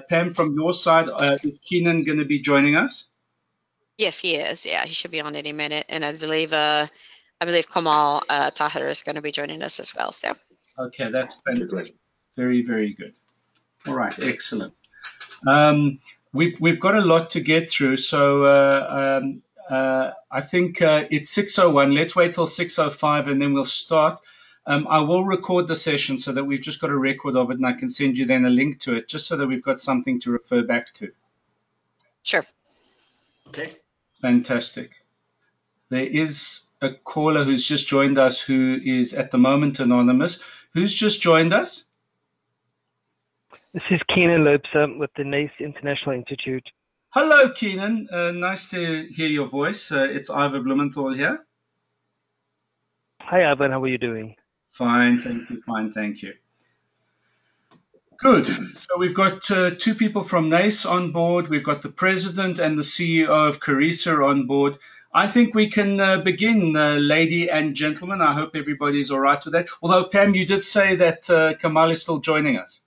Pam, from your side, is Keenan going to be joining us? Yes, he is. Yeah, he should be on any minute. And I believe Kamal Tahir is going to be joining us as well. So Okay, that's Okay, fantastic. great. Very, very good. All right, excellent. Um, we've got a lot to get through, so I think it's 6:01. Let's wait till 6:05, and then we'll start. I will record the session so that we've just got a record of it, and I can send you then a link to it, just so that we've got something to refer back to. sure. Okay. Fantastic. There is a caller who's just joined us who is at the moment anonymous. Who's just joined us? This is Keenan Loebser with the NACE International Institute. Hello, Keenan. Nice to hear your voice. It's Ivor Blumenthal here. Hi, Ivan. How are you doing? Fine, thank you. Fine, thank you. Good. So we've got two people from NACE on board. We've got the president and the CEO of Corrisa on board. I think we can begin, lady and gentlemen. I hope everybody's all right with that. Although, Pam, you did say that Kamal is still joining us.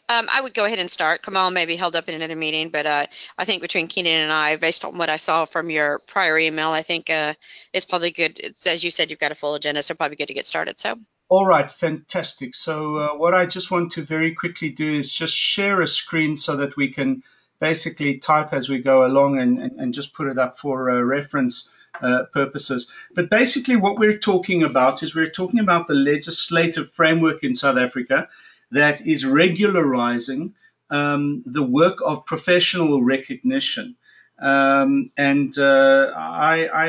I would go ahead and start. Kamal may be held up in another meeting, but I think between Keenan and I, based on what I saw from your prior email, I think it's probably good. It's, as you said, you've got a full agenda, so probably good to get started. So. All right, fantastic. So what I just want to very quickly do is just share a screen so that we can basically type as we go along and just put it up for reference purposes. But basically what we're talking about is we're talking about the legislative framework in South Africa that is regularizing the work of professional recognition. I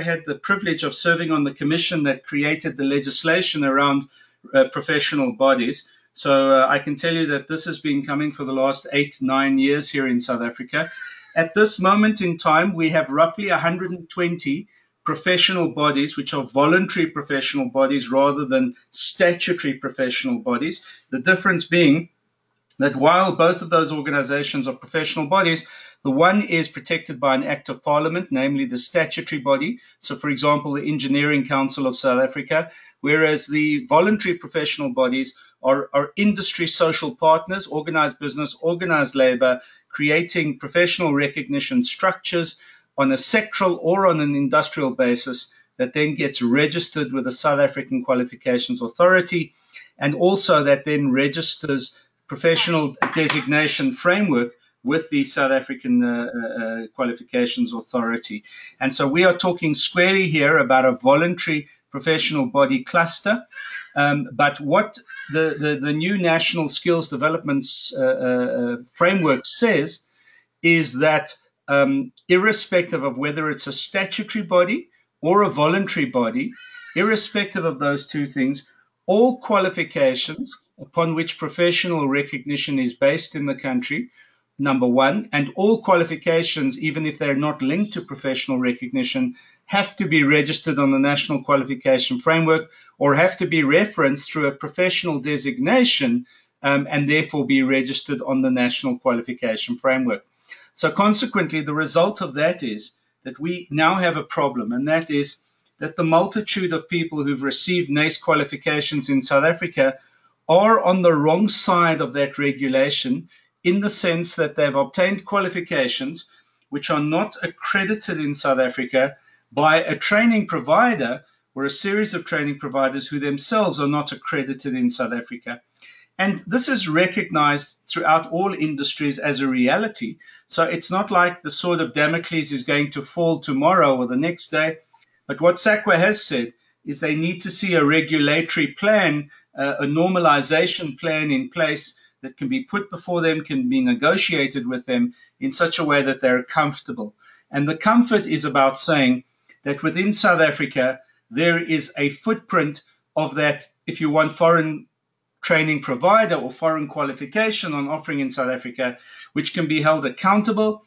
had the privilege of serving on the commission that created the legislation around professional bodies. So I can tell you that this has been coming for the last 8-9 years here in South Africa. At this moment in time, we have roughly 120 professional bodies, which are voluntary professional bodies rather than statutory professional bodies. The difference being that while both of those organizations are professional bodies, the one is protected by an act of parliament, namely the statutory body. So, for example, the Engineering Council of South Africa, whereas the voluntary professional bodies are industry social partners, organized business, organized labor, creating professional recognition structures on a sectoral or on an industrial basis that then gets registered with the South African Qualifications Authority, and also that then registers professional designation framework with the South African Qualifications Authority. And so we are talking squarely here about a voluntary professional body cluster. But what the new National Skills Development Framework says is that irrespective of whether it's a statutory body or a voluntary body, irrespective of those two things, all qualifications upon which professional recognition is based in the country, number one, and all qualifications, even if they're not linked to professional recognition, have to be registered on the National Qualification Framework or have to be referenced through a professional designation and therefore be registered on the National Qualification Framework. So consequently, the result of that is that we now have a problem, and that is that the multitude of people who've received NACE qualifications in South Africa are on the wrong side of that regulation, in the sense that they've obtained qualifications which are not accredited in South Africa by a training provider or a series of training providers who themselves are not accredited in South Africa. And this is recognized throughout all industries as a reality. So it's not like the sword of Damocles is going to fall tomorrow or the next day. But what SACWA has said is they need to see a regulatory plan, a normalization plan in place that can be put before them, can be negotiated with them in such a way that they're comfortable. And the comfort is about saying that within South Africa, there is a footprint of that, if you want, foreign training provider or foreign qualification on offering in South Africa, which can be held accountable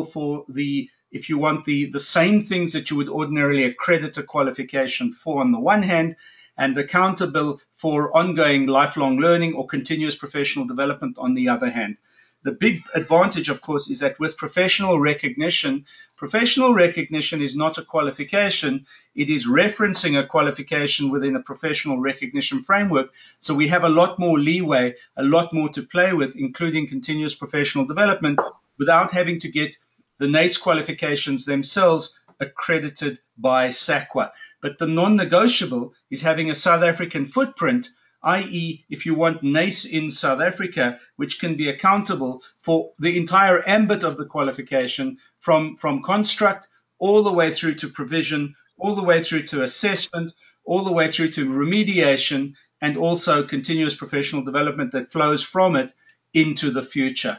for the, if you want, the same things that you would ordinarily accredit a qualification for on the one hand, and accountable for ongoing lifelong learning or continuous professional development on the other hand. the big advantage, of course, is that with professional recognition is not a qualification. It is referencing a qualification within a professional recognition framework. So we have a lot more leeway, a lot more to play with, including continuous professional development, without having to get the NACE qualifications themselves accredited by SAQA. But the non-negotiable is having a South African footprint, i.e., if you want NACE in South Africa, which can be accountable for the entire ambit of the qualification, from construct all the way through to provision, all the way through to assessment, all the way through to remediation, and also continuous professional development that flows from it into the future.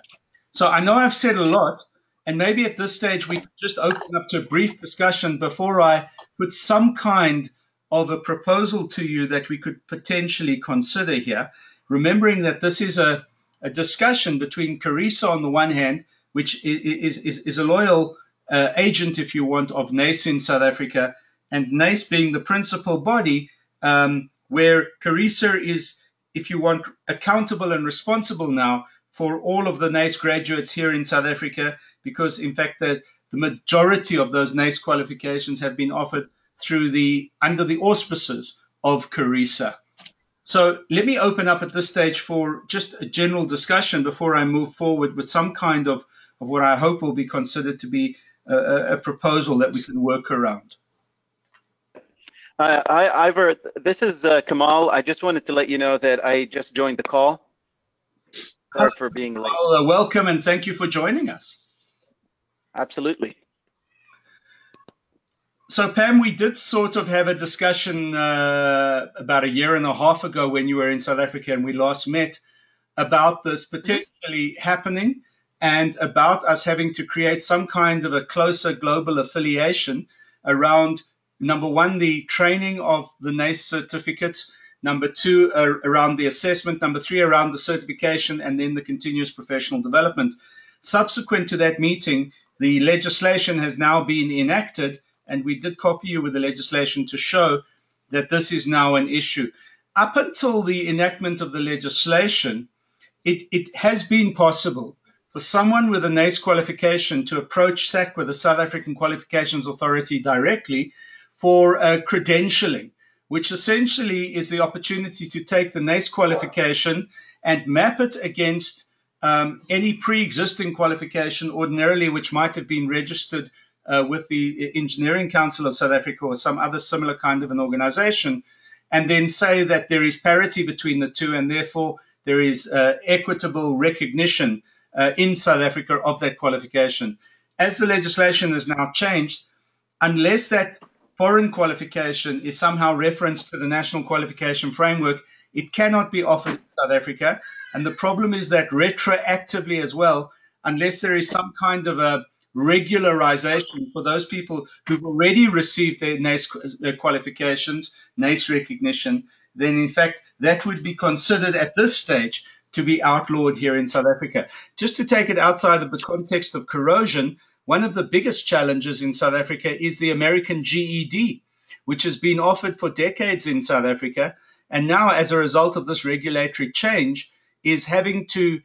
So I know I've said a lot, and maybe at this stage we could just open up to a brief discussion before I put some kind of a proposal to you that we could potentially consider here, remembering that this is a discussion between Corrisa on the one hand, which is a loyal agent, if you want, of NACE in South Africa, and NACE being the principal body where Corrisa is, if you want, accountable and responsible now for all of the NACE graduates here in South Africa, because in fact the majority of those NACE qualifications have been offered under the auspices of Corrisa. So let me open up at this stage for just a general discussion before I move forward with some kind of what I hope will be considered to be a proposal that we can work around. Ivor, this is Kamal. I just wanted to let you know that I just joined the call. Sorry for being late. Well, welcome and thank you for joining us. Absolutely. So, Pam, we did sort of have a discussion about a year and a half ago when you were in South Africa and we last met about this potentially happening and about us having to create some kind of a closer global affiliation around, number one, the training of the NACE certificates, number two, around the assessment, number three, around the certification, and then the continuous professional development. Subsequent to that meeting, the legislation has now been enacted, and we did copy you with the legislation to show that this is now an issue. Up until the enactment of the legislation, it has been possible for someone with a NACE qualification to approach SAQA, the South African Qualifications Authority, directly for credentialing, which essentially is the opportunity to take the NACE qualification and map it against any pre-existing qualification ordinarily which might have been registered with the Engineering Council of South Africa or some other similar kind of an organization, and then say that there is parity between the two and therefore there is equitable recognition in South Africa of that qualification. As the legislation has now changed, unless that foreign qualification is somehow referenced to the National Qualification Framework, it cannot be offered in South Africa. And the problem is that retroactively as well, unless there is some kind of a regularisation for those people who've already received their NACE qualifications, NACE recognition, then in fact that would be considered at this stage to be outlawed here in South Africa. Just to take it outside of the context of corrosion, one of the biggest challenges in South Africa is the American GED, which has been offered for decades in South Africa, and now as a result of this regulatory change is having to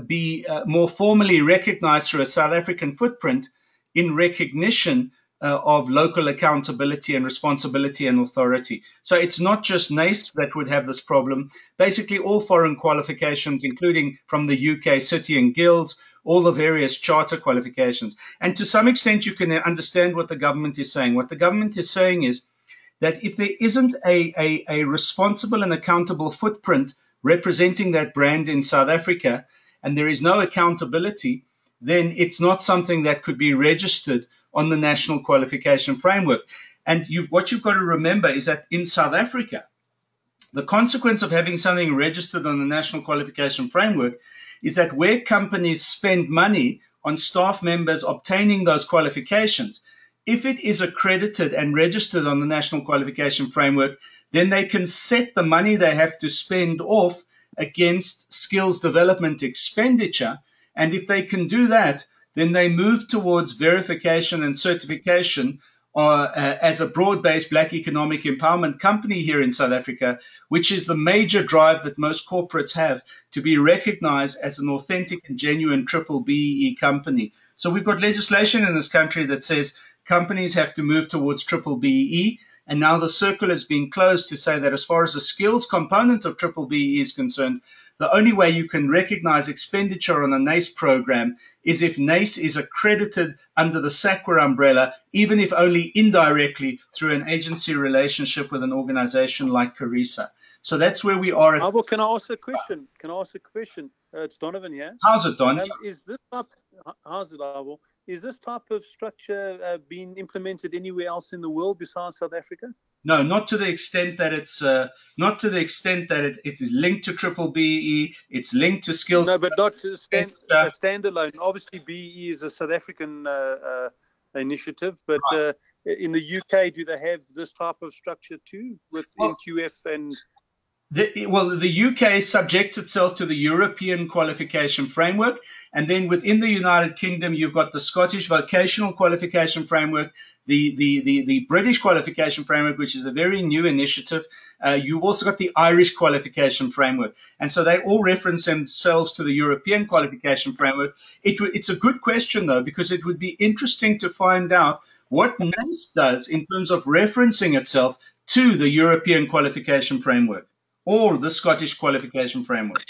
be more formally recognized through a South African footprint in recognition of local accountability and responsibility and authority. So it's not just NACE that would have this problem. Basically, all foreign qualifications, including from the UK City and Guilds, all the various charter qualifications. And to some extent, you can understand what the government is saying. What the government is saying is that if there isn't a responsible and accountable footprint representing that brand in South Africa, and there is no accountability, then it's not something that could be registered on the National Qualification Framework. And what you've got to remember is that in South Africa, the consequence of having something registered on the National Qualification Framework is that where companies spend money on staff members obtaining those qualifications, if it is accredited and registered on the National Qualification Framework, then they can set the money they have to spend off against skills development expenditure. And if they can do that, then they move towards verification and certification as a broad-based black economic empowerment company here in South Africa, which is the major drive that most corporates have to be recognized as an authentic and genuine triple BEE company. So we've got legislation in this country that says companies have to move towards triple BEE. And now the circle has been closed to say that as far as the skills component of triple BEE is concerned, the only way you can recognize expenditure on a NACE program is if NACE is accredited under the SACWA umbrella, even if only indirectly through an agency relationship with an organization like Corrisa. So that's where we are. Avo, can I ask a question? It's Donovan here. How's it, Don? How's it, Avo? Is this type of structure being implemented anywhere else in the world besides South Africa? No, not to the extent that it's it is linked to triple BEE. It's linked to skills. No, but not to standalone. Obviously, BEE is a South African initiative, but right. In the UK, do they have this type of structure too with NQF and? The UK subjects itself to the European qualification framework, and then within the United Kingdom, you've got the Scottish vocational qualification framework, the British qualification framework, which is a very new initiative. You've also got the Irish qualification framework, and so they all reference themselves to the European qualification framework. It's a good question though, because it would be interesting to find out what NACE does in terms of referencing itself to the European qualification framework or the Scottish qualification framework.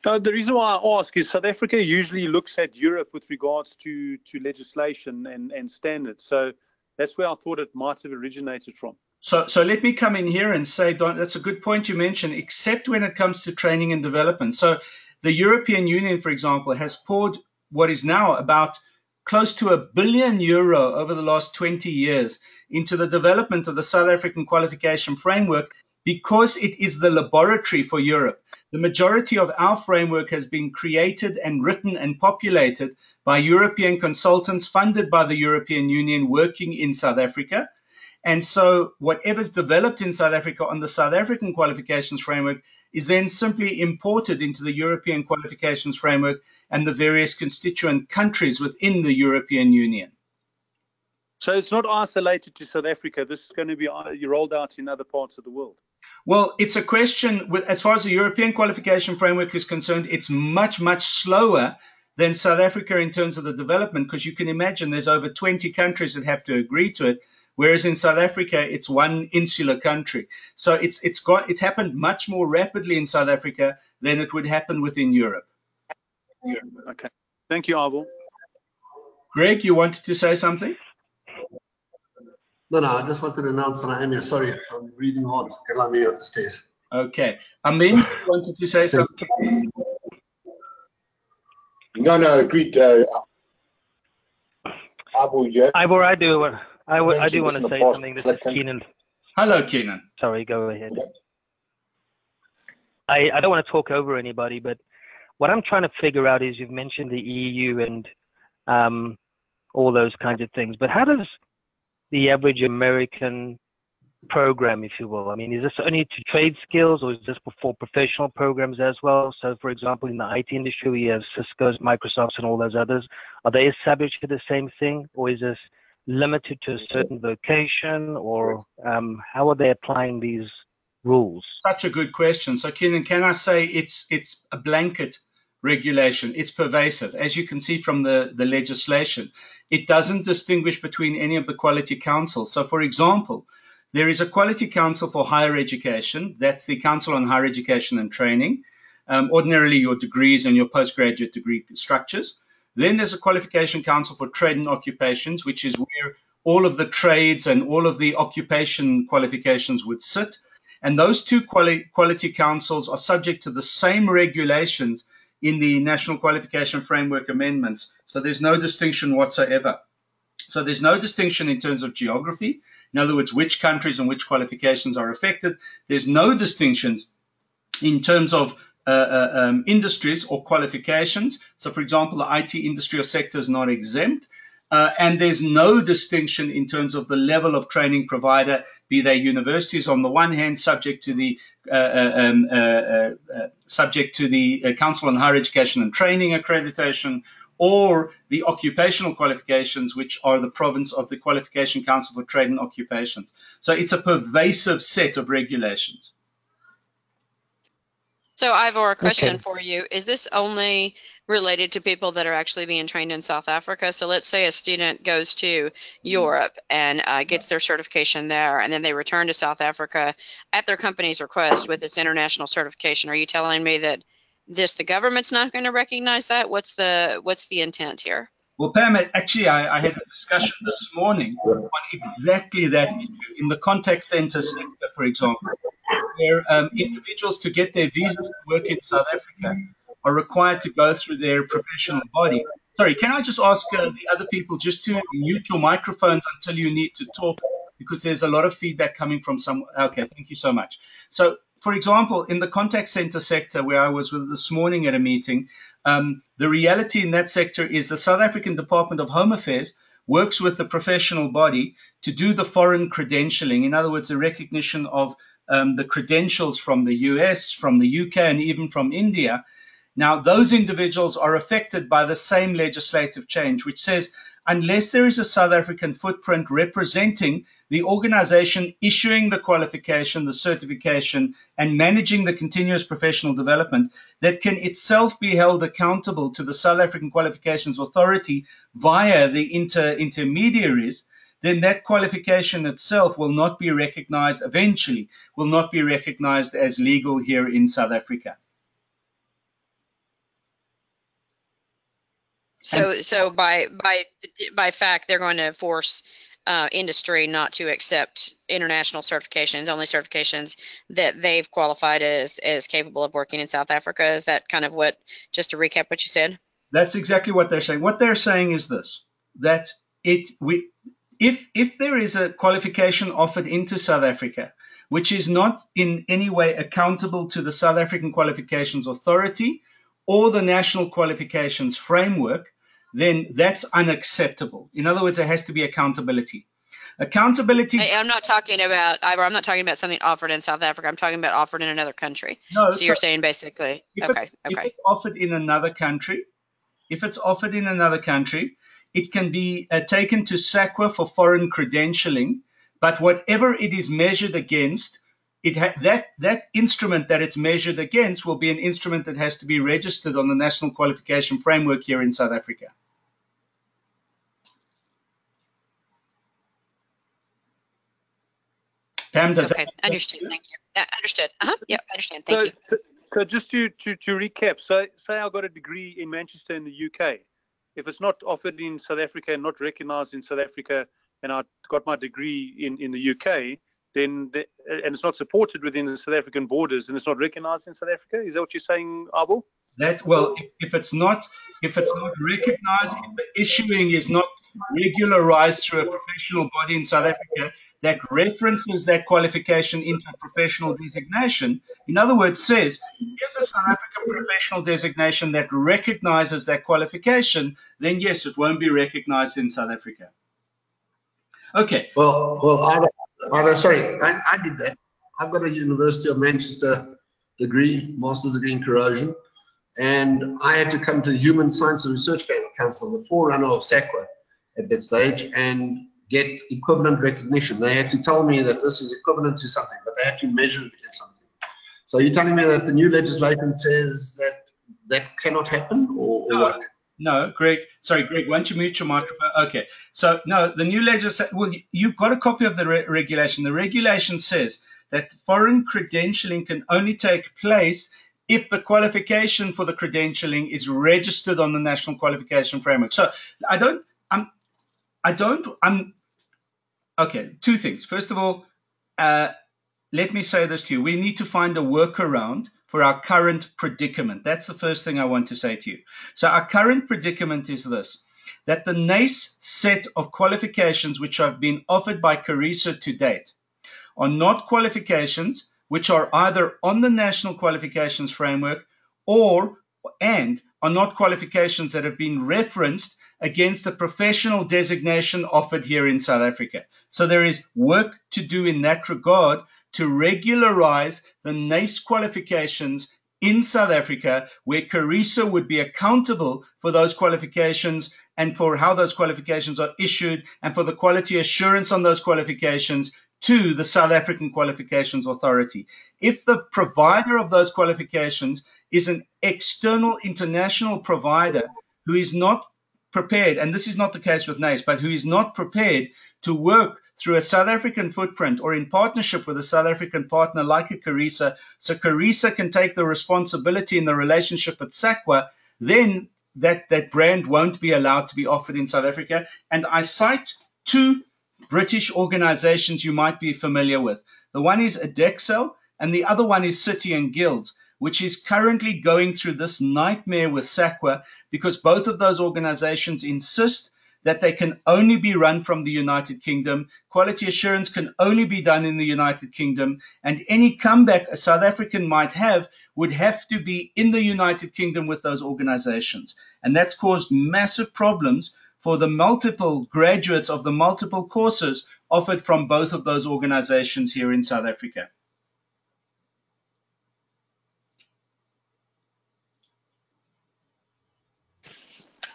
The reason why I ask is South Africa usually looks at Europe with regards to legislation and standards. So that's where I thought it might have originated from. So let me come in here and say, Don, that's a good point you mentioned, except when it comes to training and development. So the European Union, for example, has poured what is now about close to €1 billion over the last 20 years into the development of the South African qualification framework, because it is the laboratory for Europe. The majority of our framework has been created and written and populated by European consultants funded by the European Union working in South Africa. And so whatever's developed in South Africa on the South African qualifications framework is then simply imported into the European qualifications framework and the various constituent countries within the European Union. So it's not isolated to South Africa. This is going to be rolled out in other parts of the world. Well, it's a question with, as far as the European qualification framework is concerned, it's much, much slower than South Africa in terms of the development, because you can imagine there's over 20 countries that have to agree to it, whereas in South Africa, it's one insular country. So it's happened much more rapidly in South Africa than it would happen within Europe. Okay. Thank you, Avo. Greg, you wanted to say something? No, I just wanted to announce that I am here. Sorry, I'm reading hard. Can I be up the stairs? Okay. Amin, you wanted to say something? No, agreed. Ivor, I do want to say something. This is Keenan. Hello, Keenan. Sorry, go ahead. I don't want to talk over anybody, but what I'm trying to figure out is, you've mentioned the EU and all those kinds of things, but how does the average American program, if you will, I mean, is this only to trade skills, or is this for professional programs as well? So, for example, in the IT industry, we have Cisco's, Microsoft's, and all those others. Are they subject to the same thing, or is this limited to a certain vocation, or how are they applying these rules? Such a good question. So, Kenan, can I say it's a blanket regulation? It's pervasive. As you can see from the legislation, it doesn't distinguish between any of the quality councils. So, for example, there is a quality council for higher education. That's the Council on Higher Education and Training. Ordinarily, your degrees and your postgraduate degree structures. Then there's a qualification council for trade and occupations, which is where all of the trades and all of the occupation qualifications would sit. And those two quality councils are subject to the same regulations in the National Qualification Framework amendments. So there's no distinction whatsoever. So there's no distinction in terms of geography. In other words, which countries and which qualifications are affected. There's no distinctions in terms of industries or qualifications. So, for example, the IT industry or sector is not exempt. And there's no distinction in terms of the level of training provider, be they universities on the one hand, subject to the Council on Higher Education and Training accreditation, or the occupational qualifications, which are the province of the Qualification Council for Trade and Occupations. So it's a pervasive set of regulations. So, Ivor, a question Okay. for you. Is this only related to people that are actually being trained in South Africa? So let's say a student goes to Europe and gets their certification there, and then they return to South Africa at their company's request with this international certification. Are you telling me that the government's not going to recognize that? What's the intent here? Well, Pam, actually, I had a discussion this morning on exactly that issue in the contact center sector, for example, where individuals, to get their visa to work in South Africa, are required to go through their professional body. Sorry, can I just ask the other people just to mute your microphones until you need to talk, because there's a lot of feedback coming from some. Okay, thank you so much. So, for example, in the contact center sector where I was with this morning at a meeting, the reality in that sector is the South African Department of Home Affairs works with the professional body to do the foreign credentialing. In other words, the recognition of the credentials from the US, from the UK, and even from India. Now, those individuals are affected by the same legislative change, which says unless there is a South African footprint representing the organization issuing the qualification, the certification, and managing the continuous professional development, that can itself be held accountable to the South African Qualifications Authority via the intermediaries, then that qualification itself will not be recognized, eventually will not be recognized as legal here in South Africa. So by fact, they're going to force industry not to accept international certifications, only certifications that they've qualified as capable of working in South Africa. Is that kind of what, just to recap what you said? That's exactly what they're saying. What they're saying is this, that if there is a qualification offered into South Africa, which is not in any way accountable to the South African Qualifications Authority or the National Qualifications Framework, then that's unacceptable. In other words, there has to be accountability. Accountability. Hey, I'm not talking about, Ivor, I'm not talking about something offered in South Africa. I'm talking about offered in another country. No, so you're saying basically, okay. If it's offered in another country, it can be taken to SAQA for foreign credentialing, but whatever it is measured against, that instrument that it's measured against will be an instrument that has to be registered on the National Qualification Framework here in South Africa. Pam, does that understood? Thank you. Understood. Yeah, understand. Thank you. So just to recap, so say I got a degree in Manchester in the UK. If it's not offered in South Africa and not recognized in South Africa, and I got my degree in the UK, then and it's not supported within the South African borders, and it's not recognized in South Africa. Is that what you're saying, Abo? If it's not recognized, if the issuing is not regularized through a professional body in South Africa that references that qualification into a professional designation, in other words, says, here's a South African professional designation that recognizes that qualification, then yes, it won't be recognized in South Africa. Okay. Well, sorry, I did that. I've got a University of Manchester degree, master's degree in corrosion, and I had to come to the Human Sciences Research Council, the forerunner of SAQA at that stage, and get equivalent recognition. They had to tell me that this is equivalent to something, but they had to measure it against something. So you're telling me that the new legislation says that cannot happen, or what? No, Greg. Sorry, Greg, why don't you mute your microphone? Okay. So, no, the new legislation, well, you've got a copy of the regulation. The regulation says that foreign credentialing can only take place if the qualification for the credentialing is registered on the National Qualification Framework. So, okay, two things. First of all, let me say this to you. We need to find a workaround for our current predicament. That's the first thing I want to say to you. So our current predicament is this, that the NACE set of qualifications which have been offered by Corrisa to date are not qualifications which are either on the National Qualifications Framework and are not qualifications that have been referenced against the professional designation offered here in South Africa. So there is work to do in that regard to regularize the NACE qualifications in South Africa where Corrisa would be accountable for those qualifications and for how those qualifications are issued and for the quality assurance on those qualifications to the South African Qualifications Authority. If the provider of those qualifications is an external international provider who is not prepared, and this is not the case with NACE, but who is not prepared to work through a South African footprint or in partnership with a South African partner like a Corrisa, so Corrisa can take the responsibility in the relationship with SAQA, then that brand won't be allowed to be offered in South Africa. And I cite two British organizations you might be familiar with. The one is Adexel, and the other one is City and Guilds, which is currently going through this nightmare with SAQA because both of those organizations insist that they can only be run from the United Kingdom. Quality assurance can only be done in the United Kingdom, and any comeback a South African might have would have to be in the United Kingdom with those organizations. And that's caused massive problems for the multiple graduates of the multiple courses offered from both of those organizations here in South Africa.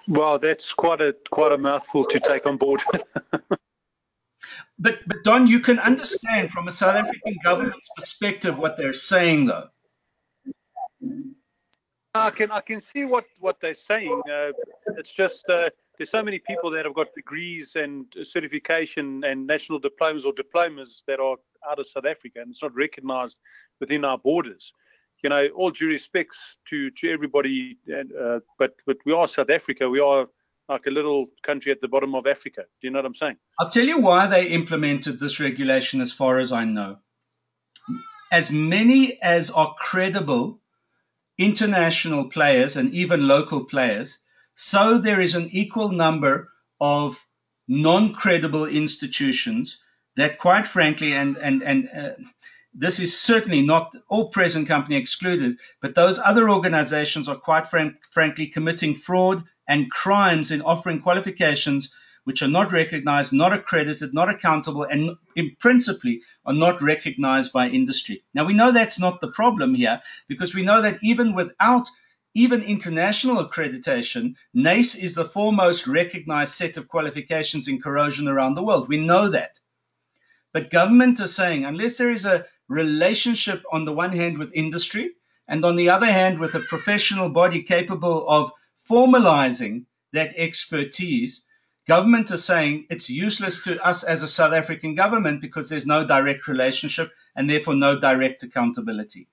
Wow, that's quite a mouthful to take on board. But Don, you can understand from a South African government's perspective what they're saying, though. I can see what they're saying. It's just there's so many people that have got degrees and certification and national diplomas or diplomas that are out of South Africa, and it's not recognized within our borders. You know, all due respects to everybody, but we are South Africa. We are like a little country at the bottom of Africa. Do you know what I'm saying? I'll tell you why they implemented this regulation as far as I know. As many as are credible international players and even local players, so there is an equal number of non-credible institutions that, quite frankly, this is certainly not all present company excluded, but those other organizations are quite frankly committing fraud and crimes in offering qualifications which are not recognized, not accredited, not accountable, and in principally are not recognized by industry. Now, we know that's not the problem here because we know that even without even international accreditation, NACE is the foremost recognized set of qualifications in corrosion around the world. We know that. But government is saying, unless there is a relationship on the one hand with industry and on the other hand with a professional body capable of formalizing that expertise, government is saying it's useless to us as a South African government because there's no direct relationship and therefore no direct accountability.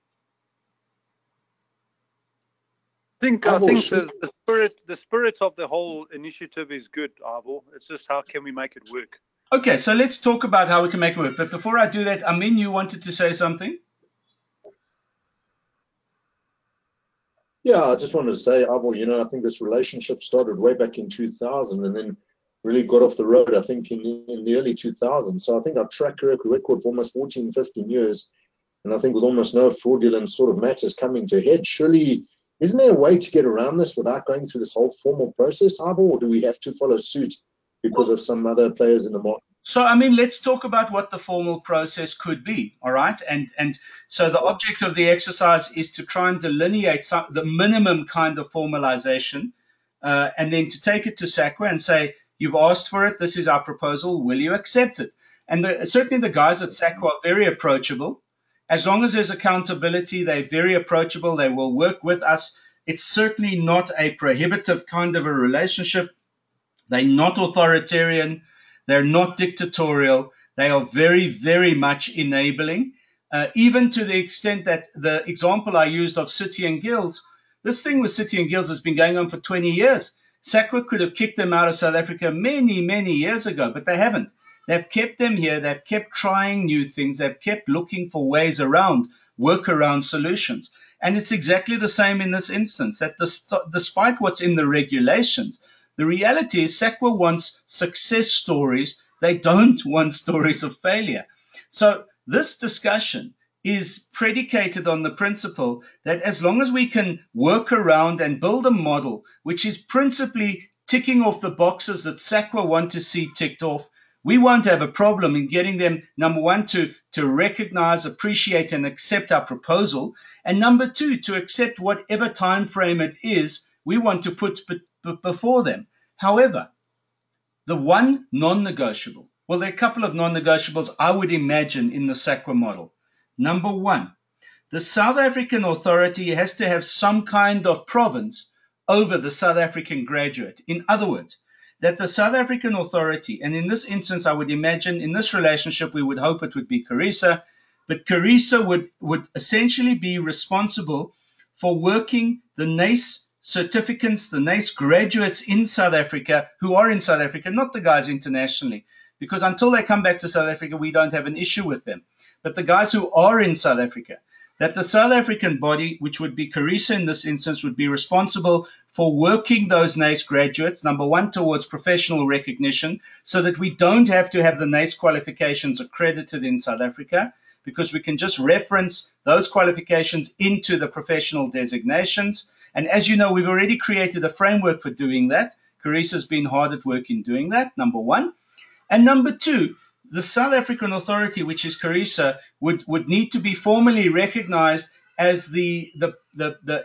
I think the spirit of the whole initiative is good, Avo. It's just how can we make it work? Okay, so let's talk about how we can make it work. But before I do that, Amin, you wanted to say something? Yeah, I just wanted to say, Avo, you know, I think this relationship started way back in 2000 and then really got off the road, I think, in the early 2000s. So I think our track record for almost 14, 15 years, and I think with almost no fraudulent sort of matters coming to head, surely, isn't there a way to get around this without going through this whole formal process, Avo, or do we have to follow suit because of some other players in the market? So, I mean, let's talk about what the formal process could be, all right? And so the object of the exercise is to try and delineate the minimum kind of formalization and then to take it to SAQA and say, you've asked for it, this is our proposal, will you accept it? And certainly the guys at SAQA are very approachable. As long as there's accountability, they're very approachable, they will work with us. It's certainly not a prohibitive kind of a relationship. They're not authoritarian. They're not dictatorial. They are very, very much enabling, even to the extent that the example I used of City and Guilds, this thing with City and Guilds has been going on for 20 years. SAQA could have kicked them out of South Africa many, many years ago, but they haven't. They've kept them here. They've kept trying new things. They've kept looking for ways around, workaround solutions. And it's exactly the same in this instance, that despite what's in the regulations, the reality is SAQA wants success stories. They don't want stories of failure. So this discussion is predicated on the principle that as long as we can work around and build a model which is principally ticking off the boxes that SAQA want to see ticked off, we won't have a problem in getting them, number one, to recognize, appreciate, and accept our proposal, and number two, to accept whatever time frame it is we want to put before them. However, the one non-negotiable, well, there are a couple of non-negotiables I would imagine in the SACWA model. Number one, the South African authority has to have some kind of province over the South African graduate. In other words, that the South African authority, and in this instance, I would imagine in this relationship, we would hope it would be Corrisa, but Corrisa would essentially be responsible for working the NACE certificates, the NACE graduates in South Africa who are in South Africa, not the guys internationally, because until they come back to South Africa, we don't have an issue with them. But the guys who are in South Africa, that the South African body, which would be Corrisa in this instance, would be responsible for working those NACE graduates, number one, towards professional recognition, so that we don't have to have the NACE qualifications accredited in South Africa, because we can just reference those qualifications into the professional designations. And as you know, we've already created a framework for doing that. Corisa's been hard at work in doing that, number one. And number two, the South African authority, which is Corrisa, would need to be formally recognized as the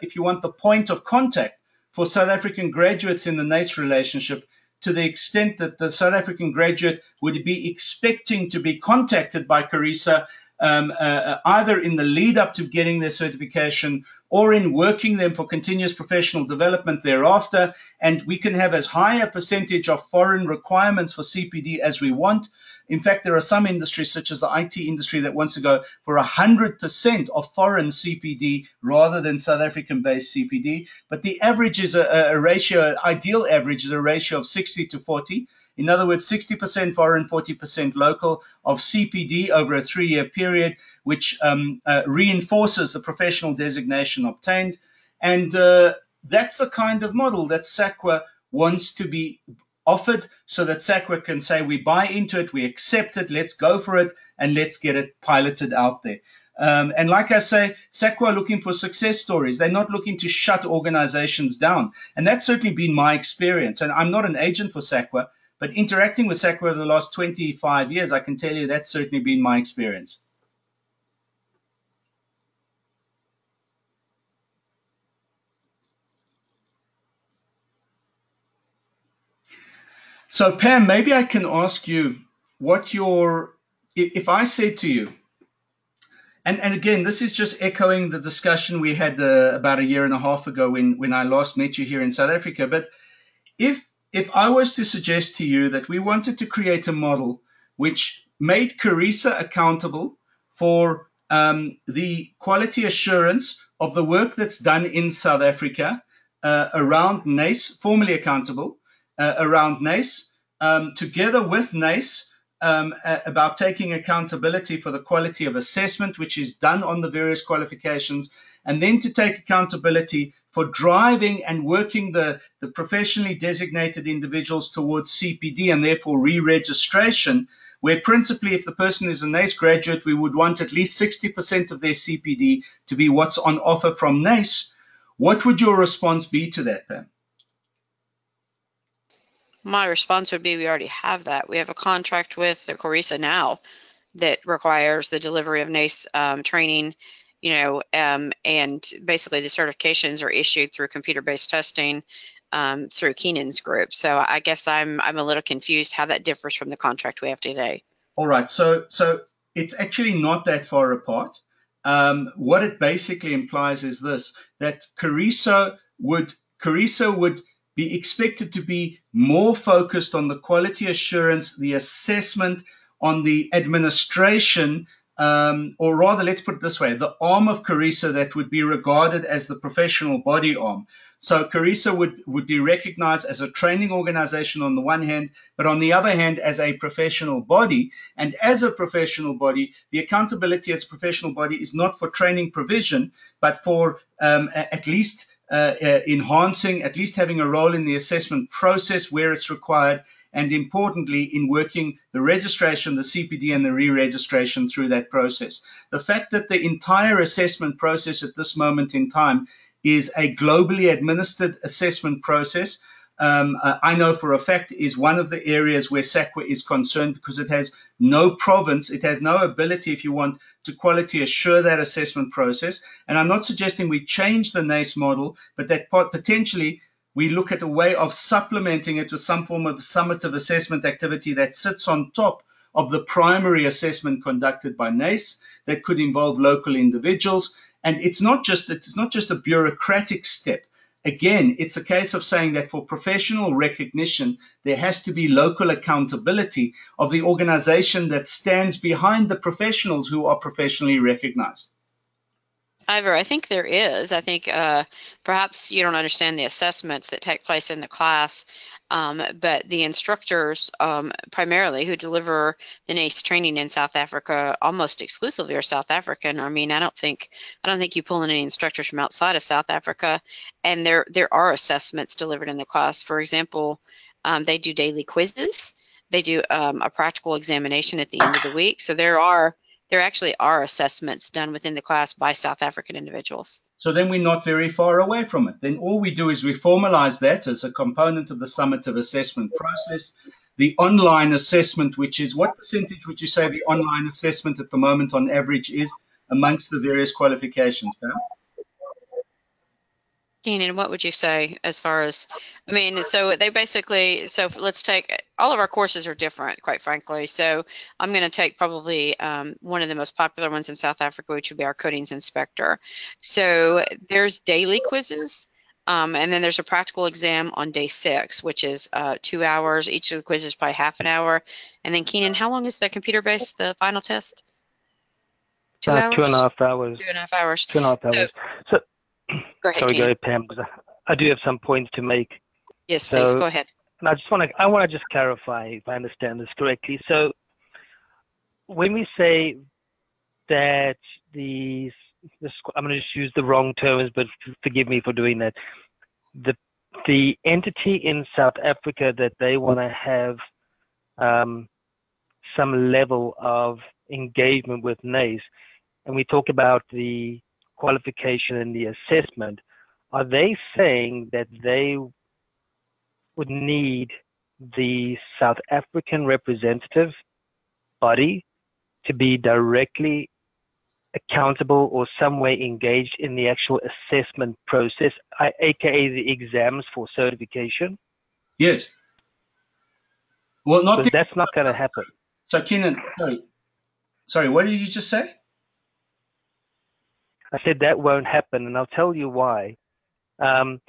if you want, the point of contact for South African graduates in the NACE relationship, to the extent that the South African graduate would be expecting to be contacted by Corrisa either in the lead up to getting their certification or in working them for continuous professional development thereafter. And we can have as high a percentage of foreign requirements for CPD as we want. In fact, there are some industries, such as the IT industry, that wants to go for 100% of foreign CPD rather than South African-based CPD. But the average is a ratio, ideal average is a ratio of 60 to 40. In other words, 60% foreign, 40% local of CPD over a 3-year period, which reinforces the professional designation obtained. And that's the kind of model that SACWA wants to be offered, so that SACWA can say, we buy into it, we accept it, let's go for it, and let's get it piloted out there. And like I say, SACWA are looking for success stories. They're not looking to shut organizations down. And that's certainly been my experience. And I'm not an agent for SACWA, but interacting with SACWA over the last 25 years, I can tell you that's certainly been my experience. So Pam, maybe I can ask you what if I said to you, and again, this is just echoing the discussion we had about a year and a half ago when I last met you here in South Africa, but if I was to suggest to you that we wanted to create a model which made Corrisa accountable for the quality assurance of the work that's done in South Africa around NACE, formally accountable, around NACE, together with NACE, about taking accountability for the quality of assessment which is done on the various qualifications, and then to take accountability for driving and working the professionally designated individuals towards CPD and therefore re-registration, where principally if the person is a NACE graduate, we would want at least 60% of their CPD to be what's on offer from NACE. What would your response be to that, Pam? My response would be, we already have that. We have a contract with the Corrisa now that requires the delivery of NACE training, and basically the certifications are issued through computer-based testing through Keenan's group. So I guess I'm a little confused how that differs from the contract we have today. All right. So it's actually not that far apart. What it basically implies is this, that Corrisa would be expected to be more focused on the quality assurance, the assessment, on the administration, or rather, let's put it this way, the arm of Corrisa that would be regarded as the professional body arm. So Corrisa would be recognized as a training organization on the one hand, but on the other hand, as a professional body. And as a professional body, the accountability as a professional body is not for training provision, but for at least enhancing, at least having a role in the assessment process where it's required, and importantly, in working the registration, the CPD, and the re-registration through that process. The fact that the entire assessment process at this moment in time is a globally administered assessment process I know for a fact is one of the areas where SACWA is concerned, because it has no province, it has no ability, if you want, to quality assure that assessment process. And I'm not suggesting we change the NACE model, but that potentially we look at a way of supplementing it with some form of summative assessment activity that sits on top of the primary assessment conducted by NACE that could involve local individuals. And it's not just a bureaucratic step. Again, it's a case of saying that for professional recognition, there has to be local accountability of the organization that stands behind the professionals who are professionally recognized. Ivor, I think there is. I think perhaps you don't understand the assessments that take place in the class, but the instructors primarily who deliver the NACE training in South Africa almost exclusively are South African. I mean, I don't think you pull in any instructors from outside of South Africa, and there are assessments delivered in the class. For example, they do daily quizzes. They do a practical examination at the end of the week. So there actually are assessments done within the class by South African individuals. So then we're not very far away from it. Then all we do is we formalize that as a component of the summative assessment process. The online assessment, which is, what percentage would you say the online assessment at the moment on average is amongst the various qualifications, Pam? Keenan, what would you say as far as, I mean, so they basically, so let's take, all of our courses are different, quite frankly. So I'm going to take probably one of the most popular ones in South Africa, which would be our coatings inspector. So there's daily quizzes, and then there's a practical exam on day 6, which is 2 hours. Each of the quizzes by half an hour. And then Keenan, how long is the computer-based, the final test? 2 hours? 2.5 hours. 2.5 hours. 2.5 hours. So go ahead, sorry, Keenan. go ahead, Pam, because I do have some points to make. Yes, please, go ahead. And I want to just clarify if I understand this correctly. So when we say that I'm going to just use the wrong terms, but forgive me for doing that. The entity in South Africa that they want to have some level of engagement with NACE, and we talk about the qualification and the assessment, are they saying that they would need the South African representative body to be directly accountable or some way engaged in the actual assessment process, aka the exams for certification? Yes. Well, not because that's not going to happen. So, Keenan, sorry, what did you just say? I said that won't happen, and I'll tell you why. In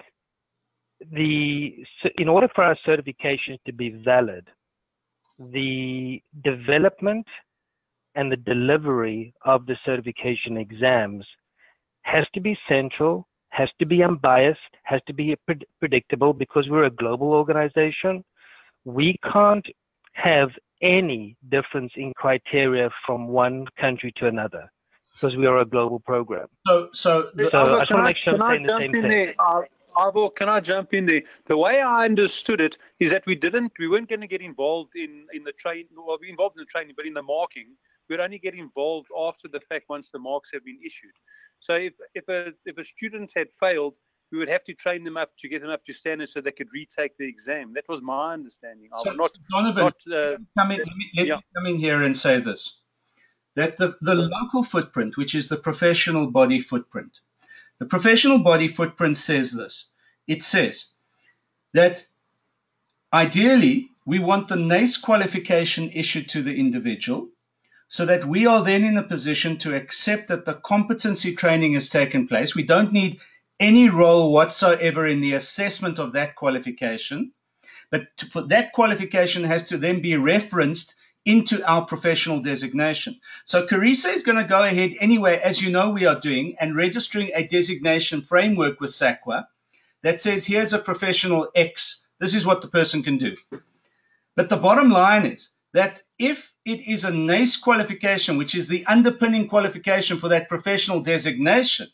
order for our certifications to be valid, the development and the delivery of the certification exams has to be central, has to be unbiased, has to be predictable, because we're a global organization. We can't have any difference in criteria from one country to another, because we are a global program. So I just want to make sure I'm saying the same thing. Ivor, can I jump in there? The way I understood it is that we weren't going to get involved in the training, well, we involved in the training, but in the marking, we'd only get involved after the fact once the marks have been issued. So if a student had failed, we would have to train them up to get them up to standards so they could retake the exam. That was my understanding. So, Donovan, let me come in here and say this, that the local footprint, which is the professional body footprint, the professional body footprint says this. It says that ideally we want the NACE qualification issued to the individual so that we are then in a position to accept that the competency training has taken place. We don't need any role whatsoever in the assessment of that qualification, but for that qualification has to then be referenced into our professional designation. So Corrisa is going to go ahead anyway, as you know we are doing, and registering a designation framework with SACWA that says, here's a professional X. This is what the person can do. But the bottom line is that if it is a NACE qualification, which is the underpinning qualification for that professional designation,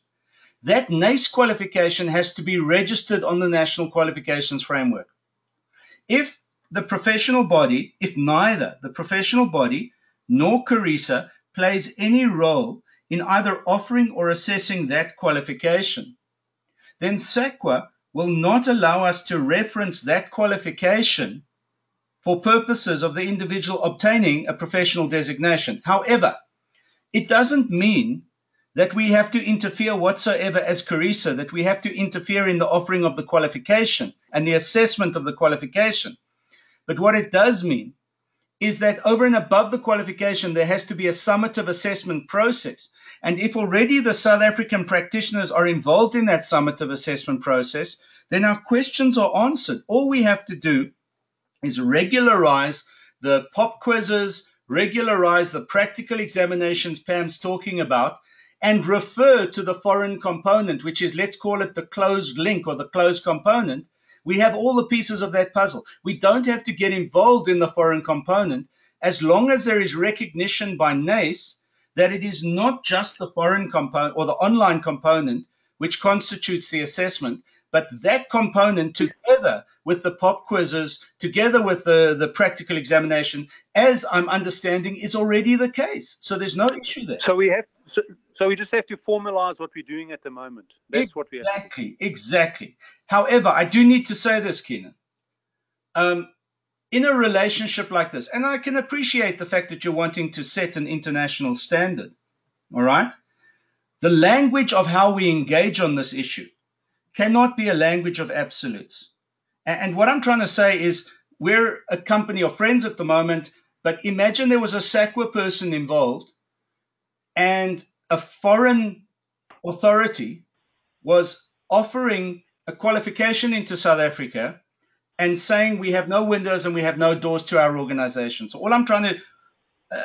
that NACE qualification has to be registered on the National Qualifications Framework. If the professional body, if neither the professional body nor Corrisa plays any role in either offering or assessing that qualification, then SACWA will not allow us to reference that qualification for purposes of the individual obtaining a professional designation. However, it doesn't mean that we have to interfere whatsoever as Corrisa, that we have to interfere in the offering of the qualification and the assessment of the qualification. But what it does mean is that over and above the qualification, there has to be a summative assessment process. And if already the South African practitioners are involved in that summative assessment process, then our questions are answered. All we have to do is regularize the pop quizzes, regularize the practical examinations Pam's talking about, and refer to the foreign component, which is, let's call it the closed link or the closed component. We have all the pieces of that puzzle. We don't have to get involved in the foreign component as long as there is recognition by NACE that it is not just the foreign component or the online component which constitutes the assessment, but that component together with the pop quizzes, together with the practical examination, as I'm understanding, is already the case. So there's no issue there. So we just have to formalize what we're doing at the moment. That's what we have to do. Exactly. However, I do need to say this, Keenan. In a relationship like this, and I can appreciate the fact that you're wanting to set an international standard, all right? The language of how we engage on this issue cannot be a language of absolutes. And what I'm trying to say is we're a company of friends at the moment, but imagine there was a SACWA person involved and a foreign authority was offering a qualification into South Africa and saying we have no windows and we have no doors to our organization. So all I'm trying to,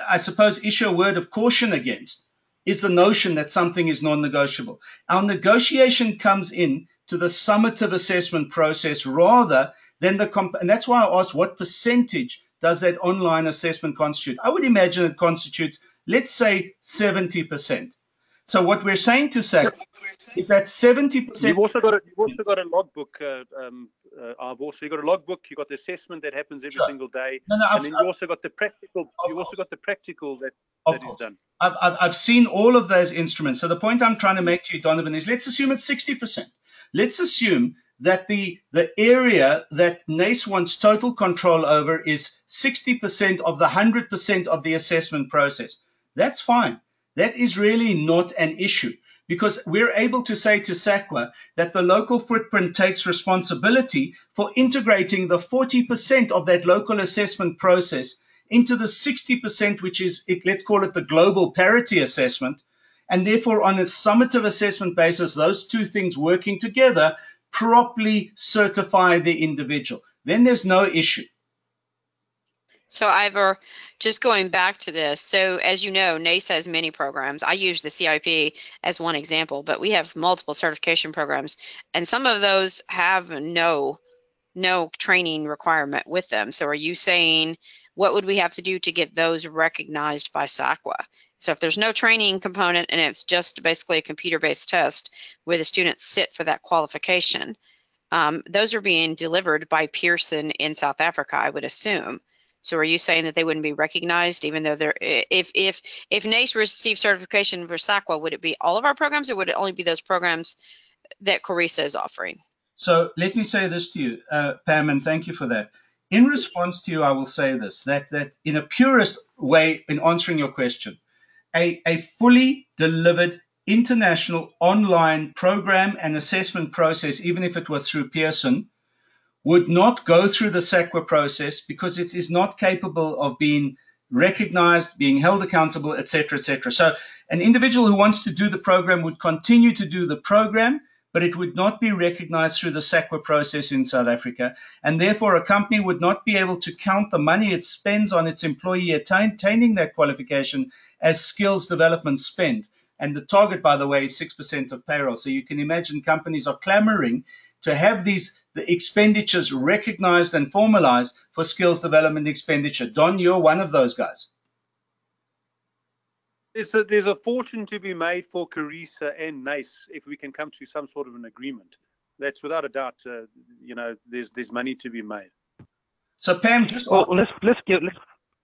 I suppose, issue a word of caution against is the notion that something is non-negotiable. Our negotiation comes in to the summative assessment process rather than and that's why I asked what percentage does that online assessment constitute? I would imagine it constitutes, let's say, 70%. So what we're saying to SAC is that 70%. You've also got a logbook. I've also got a logbook. You've got the assessment that happens every single day, and then you also got the practical. You also got the practical that is done. I've seen all of those instruments. So the point I'm trying to make to you, Donovan, is let's assume it's 60%. Let's assume that the area that NACE wants total control over is 60% of the 100% of the assessment process. That's fine. That is really not an issue because we're able to say to SACWA that the local footprint takes responsibility for integrating the 40% of that local assessment process into the 60%, which is, let's call it the global parity assessment. And therefore, on a summative assessment basis, those two things working together properly certify the individual. Then there's no issue. So Ivor, just going back to this, so as you know, NACE has many programs. I use the CIP as one example, but we have multiple certification programs, and some of those have no training requirement with them. So are you saying, what would we have to do to get those recognized by SACWA? So if there's no training component and it's just basically a computer-based test where the students sit for that qualification, those are being delivered by Pearson in South Africa, I would assume. So are you saying that they wouldn't be recognized even though they're, if NACE receives certification for SACWA, would it be all of our programs or would it only be those programs that Corrisa is offering? So let me say this to you, Pam, and thank you for that. In response to you, I will say this, that in a purist way in answering your question, a fully delivered international online program and assessment process, even if it was through Pearson, would not go through the SACWA process because it is not capable of being recognized, being held accountable, etc., etc. So an individual who wants to do the program would continue to do the program, but it would not be recognized through the SACWA process in South Africa. And therefore, a company would not be able to count the money it spends on its employee attaining that qualification as skills development spend. And the target, by the way, is 6% of payroll. So you can imagine companies are clamoring to have the expenditures recognized and formalized for skills development expenditure. Don, you're one of those guys. There's a fortune to be made for Corrisa and NACE if we can come to some sort of an agreement. That's without a doubt. There's money to be made. So Pam,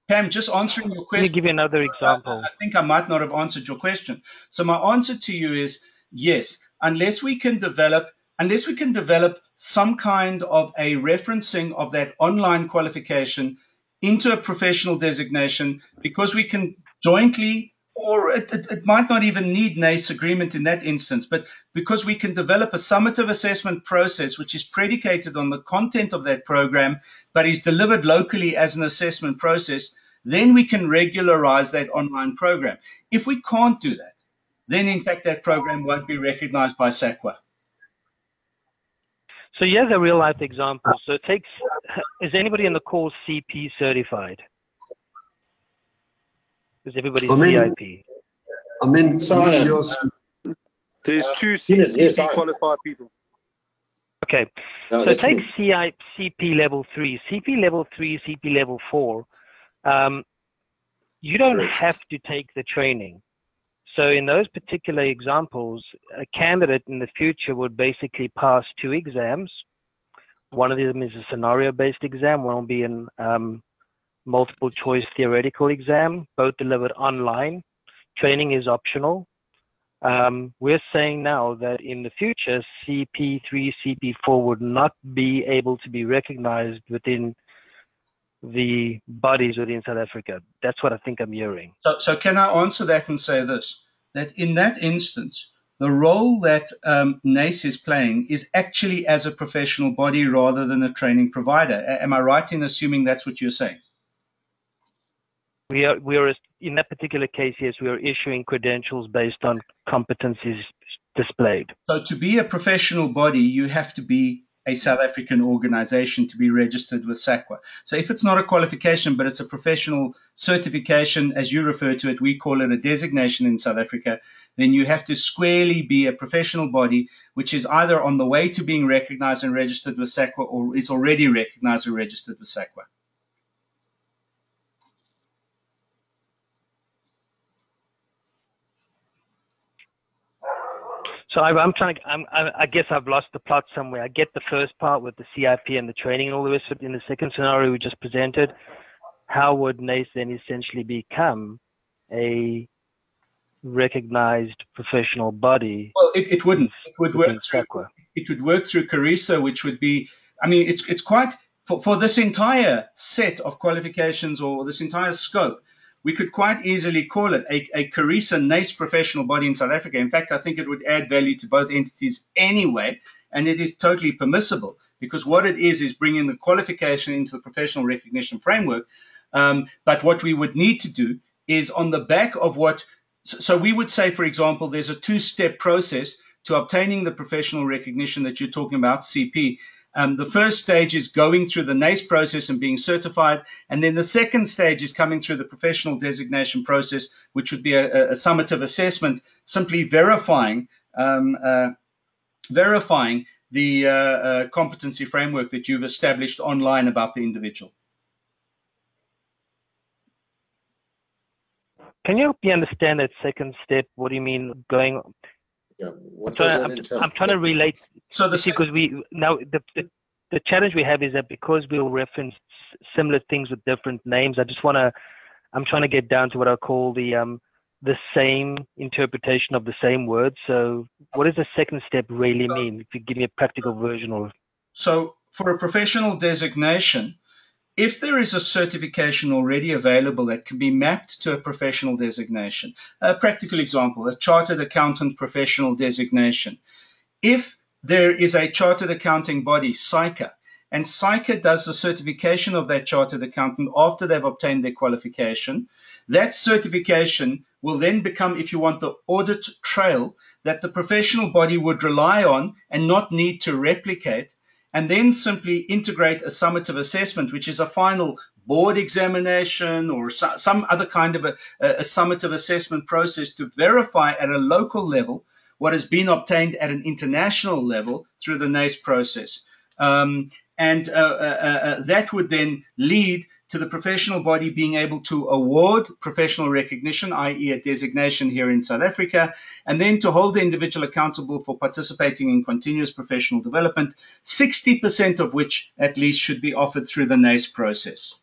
Pam, just answering your question. Let me give you another example. I think I might not have answered your question. So my answer to you is yes, unless we can develop unless we can develop some kind of a referencing of that online qualification into a professional designation, because we can jointly, or it might not even need NACE agreement in that instance, but because we can develop a summative assessment process which is predicated on the content of that program, but is delivered locally as an assessment process, then we can regularize that online program. If we can't do that, then in fact that program won't be recognized by SACWA. So here's a real life example. So it takes, is anybody in the call CP certified? Is everybody CIP? There's two Yes, CP qualified people. Okay, No, so that's take me. CP level 3, CP level 3, CP level 4. You don't Correct. have to take the training. So in those particular examples, a candidate in the future would basically pass 2 exams. One of them is a scenario-based exam, one will be an multiple choice theoretical exam, both delivered online. Training is optional. We're saying now that in the future, CP3, CP4 would not be able to be recognized within the bodies within South Africa. That's what I think I'm hearing. So can I answer that and say this, that in that instance, the role that NACE is playing is actually as a professional body rather than a training provider. Am I right in assuming that's what you're saying? We are in that particular case, yes, we are issuing credentials based on competencies displayed. So to be a professional body, you have to be a South African organization to be registered with SACWA. So if it's not a qualification, but it's a professional certification, as you refer to it, we call it a designation in South Africa, then you have to squarely be a professional body, which is either on the way to being recognized and registered with SACWA or is already recognized and registered with SACWA. So I guess I've lost the plot somewhere. I get the first part with the CIP and the training and all the rest of it. In the second scenario we just presented, how would NACE then essentially become a recognized professional body? Well, it wouldn't. It would work through SACWA. It would work through Corrisa, which would be, I mean, it's quite, for this entire set of qualifications or this entire scope, we could quite easily call it a Corrisa NACE professional body in South Africa. In fact, I think it would add value to both entities anyway, and it is totally permissible, because what it is bringing the qualification into the professional recognition framework. But what we would need to do is on the back of what, so we would say, for example, there's a 2-step process to obtaining the professional recognition that you're talking about, CP. The first stage is going through the NACE process and being certified. And then the second stage is coming through the professional designation process, which would be a summative assessment, simply verifying the competency framework that you've established online about the individual. Can you help me understand that second step? What do you mean going? Yeah. What does that entail? I'm trying to relate. So because we now the challenge we have is that because we'll reference similar things with different names, I'm trying to get down to what I call the same interpretation of the same word. So what does the second step really mean? If you give me a practical version of. So for a professional designation, if there is a certification already available that can be mapped to a professional designation, a practical example, a chartered accountant professional designation. If there is a chartered accounting body, SICA, and SICA does the certification of that chartered accountant after they've obtained their qualification, that certification will then become, if you want, the audit trail that the professional body would rely on and not need to replicate, and then simply integrate a summative assessment, which is a final board examination or some other kind of a summative assessment process to verify at a local level what has been obtained at an international level through the NACE process. That would then lead to the professional body being able to award professional recognition, i.e. a designation here in South Africa, and then to hold the individual accountable for participating in continuous professional development, 60% of which at least should be offered through the NACE process.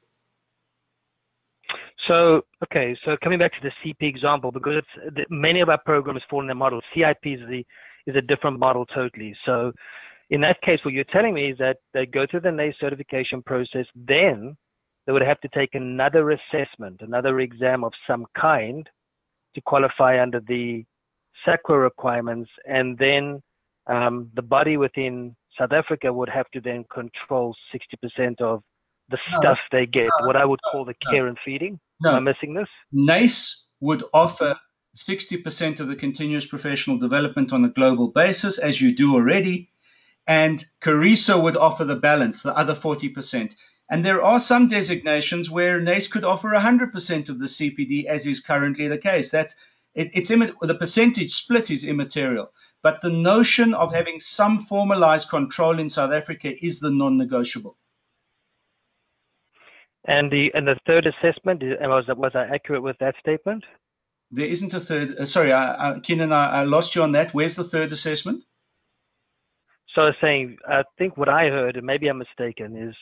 So, okay, so coming back to the CP example, because many of our programs fall in that model. CIP is a different model totally. So in that case, what you're telling me is that they go through the NACE certification process, then they would have to take another assessment, another exam of some kind to qualify under the SACWA requirements, and then the body within South Africa would have to then control 60% of the stuff they get, what I would call the care and feeding. Am I missing this? NACE would offer 60% of the continuous professional development on a global basis, as you do already, and Corrisa would offer the balance, the other 40%. And there are some designations where NACE could offer 100% of the CPD, as is currently the case. The percentage split is immaterial, but the notion of having some formalized control in South Africa is the non-negotiable. And the third assessment, was I accurate with that statement? There isn't a third. Sorry, Keenan, I lost you on that. Where's the third assessment? So I was saying, I think what I heard, and maybe I'm mistaken, is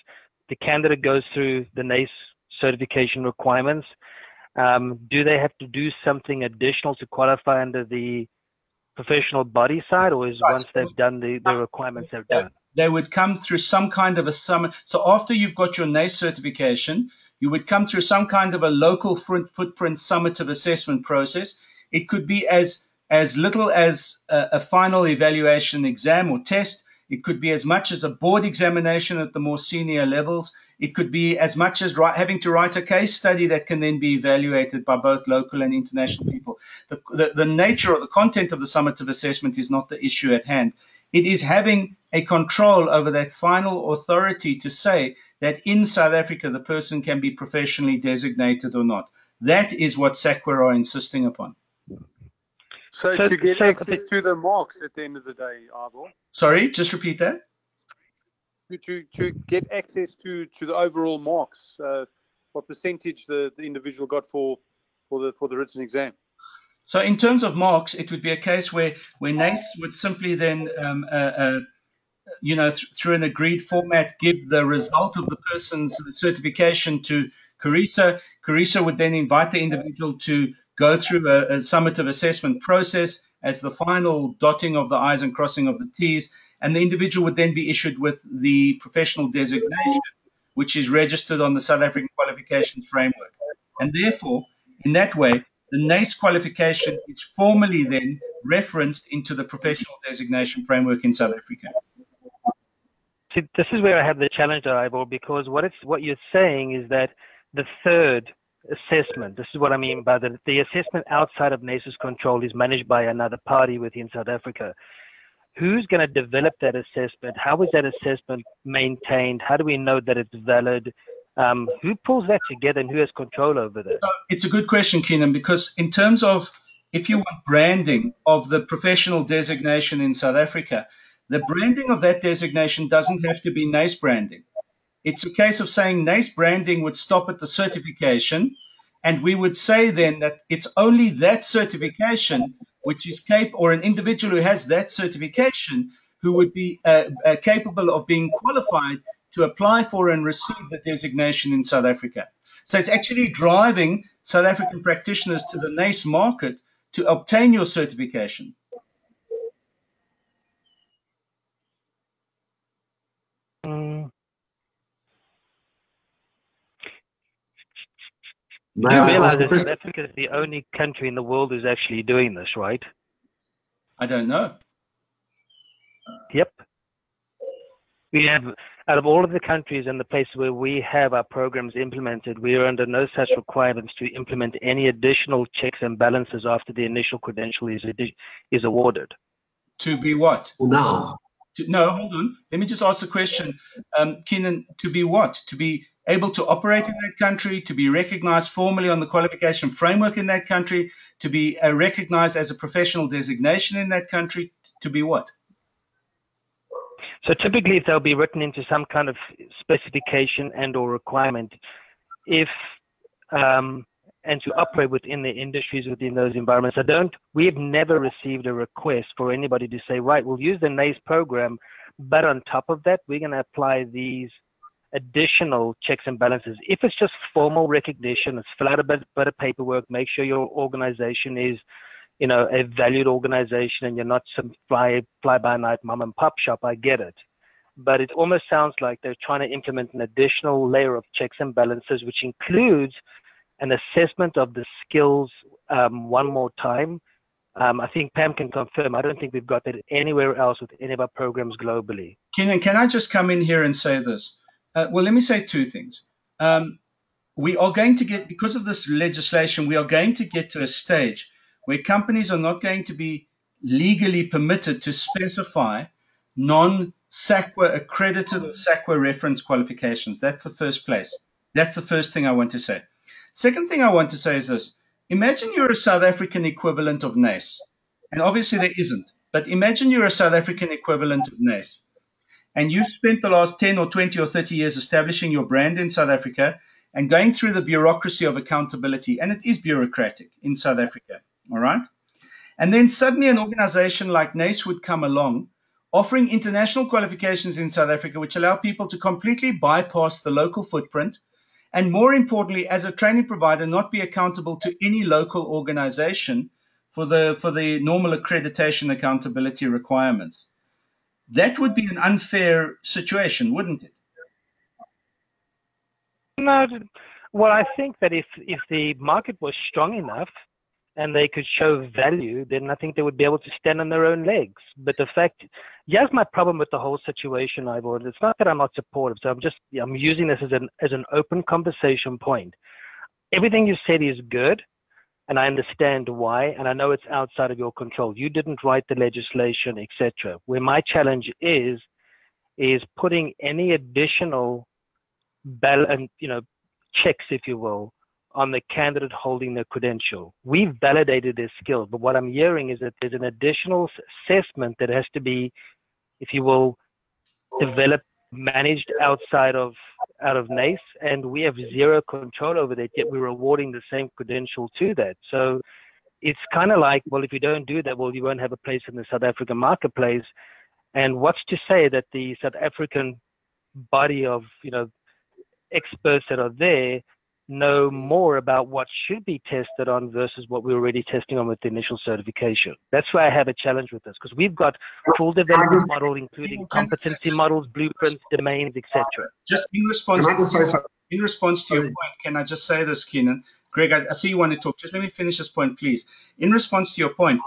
the candidate goes through the NACE certification requirements. Do they have to do something additional to qualify under the professional body side, or is once they've done the requirements, they're done? They would come through some kind of a summit. So after you've got your NACE certification, you would come through some kind of a local footprint summative assessment process. It could be as little as a final evaluation exam or test. It could be as much as a board examination at the more senior levels. It could be as much as having to write a case study that can then be evaluated by both local and international people. The nature or the content of the summative assessment is not the issue at hand. It is having a control over that final authority to say that in South Africa the person can be professionally designated or not. That is what SACWA are insisting upon. So to get access to the marks at the end of the day, Ivor? Sorry, just repeat that. To get access to the overall marks, what percentage the individual got for the written exam? So in terms of marks, it would be a case where NACE would simply then, through an agreed format, give the result of the person's certification to Corrisa. Corrisa would then invite the individual to go through a summative assessment process as the final dotting of the I's and crossing of the T's, and the individual would then be issued with the professional designation, which is registered on the South African Qualifications Framework. And therefore, in that way, the NACE qualification is formally then referenced into the professional designation framework in South Africa. See, this is where I have the challenge, Ivor, because what you're saying is that the third assessment, this is what I mean by the assessment outside of NACE's control is managed by another party within South Africa. Who's going to develop that assessment? How is that assessment maintained? How do we know that it's valid? Who pulls that together and who has control over that? It's a good question, Keenan, because in terms of if you want branding of the professional designation in South Africa, the branding of that designation doesn't have to be NACE branding. It's a case of saying NACE branding would stop at the certification, and we would say then that it's only that certification which is capable, or an individual who has that certification who would be capable of being qualified to apply for and receive the designation in South Africa. So it's actually driving South African practitioners to the NACE market to obtain your certification. You realize that South Africa is the only country in the world who's actually doing this, right? I don't know. Yep. We have, out of all of the countries and the places where we have our programs implemented, we are under no such requirements to implement any additional checks and balances after the initial credential is awarded. To be what? Now. No, hold on. Let me just ask the question, Keenan. To be what? To be able to operate in that country, to be recognized formally on the qualification framework in that country, to be recognized as a professional designation in that country, to be what? So typically they'll be written into some kind of specification and or requirement if and to operate within the industries within those environments. We have never received a request for anybody to say, right, we'll use the NACE program, but on top of that, we're going to apply these additional checks and balances. If it's just formal recognition, it's fill out a bit of paperwork, make sure your organization is a valued organization and you're not some fly-by-night mom and pop shop. I get it. But it almost sounds like they're trying to implement an additional layer of checks and balances, which includes an assessment of the skills one more time. I think Pam can confirm. I don't think we've got that anywhere else with any of our programs globally. Keenan, can I just come in here and say this? Well, let me say two things. We are going to get, because of this legislation, we are going to get to a stage where companies are not going to be legally permitted to specify non-SACWA accredited or SACWA reference qualifications. That's the first place. That's the first thing I want to say. Second thing I want to say is this. Imagine you're a South African equivalent of NACE. And obviously there isn't. But imagine you're a South African equivalent of NACE. And you've spent the last 10 or 20 or 30 years establishing your brand in South Africa and going through the bureaucracy of accountability. And it is bureaucratic in South Africa. All right. And then suddenly an organization like NACE would come along, offering international qualifications in South Africa, which allow people to completely bypass the local footprint. And more importantly, as a training provider, not be accountable to any local organization for the normal accreditation accountability requirements. That would be an unfair situation, wouldn't it? No, well, I think that if the market was strong enough and they could show value, then I think they would be able to stand on their own legs. But the fact, here's my problem with the whole situation, Ivor. It's not that I'm not supportive. So I'm using this as an open conversation point. Everything you said is good, and I understand why, and I know it's outside of your control. You didn't write the legislation, etc. Where my challenge is putting any additional checks, if you will, on the candidate holding the credential. We've validated their skills, but what I'm hearing is that there's an additional assessment that has to be, if you will, developed, managed outside of NACE, and we have zero control over that, yet we're awarding the same credential to that. So it's kind of like, well, if you don't do that, well, you won't have a place in the South African marketplace. And what's to say that the South African body of, experts that are there know more about what should be tested on versus what we're already testing on with the initial certification. That's why I have a challenge with this, because we've got full development model, including competency models, blueprints, domains, etc. Just in response to your point, can I just say this, Keenan? Greg, I see you want to talk. Just let me finish this point, please. In response to your point,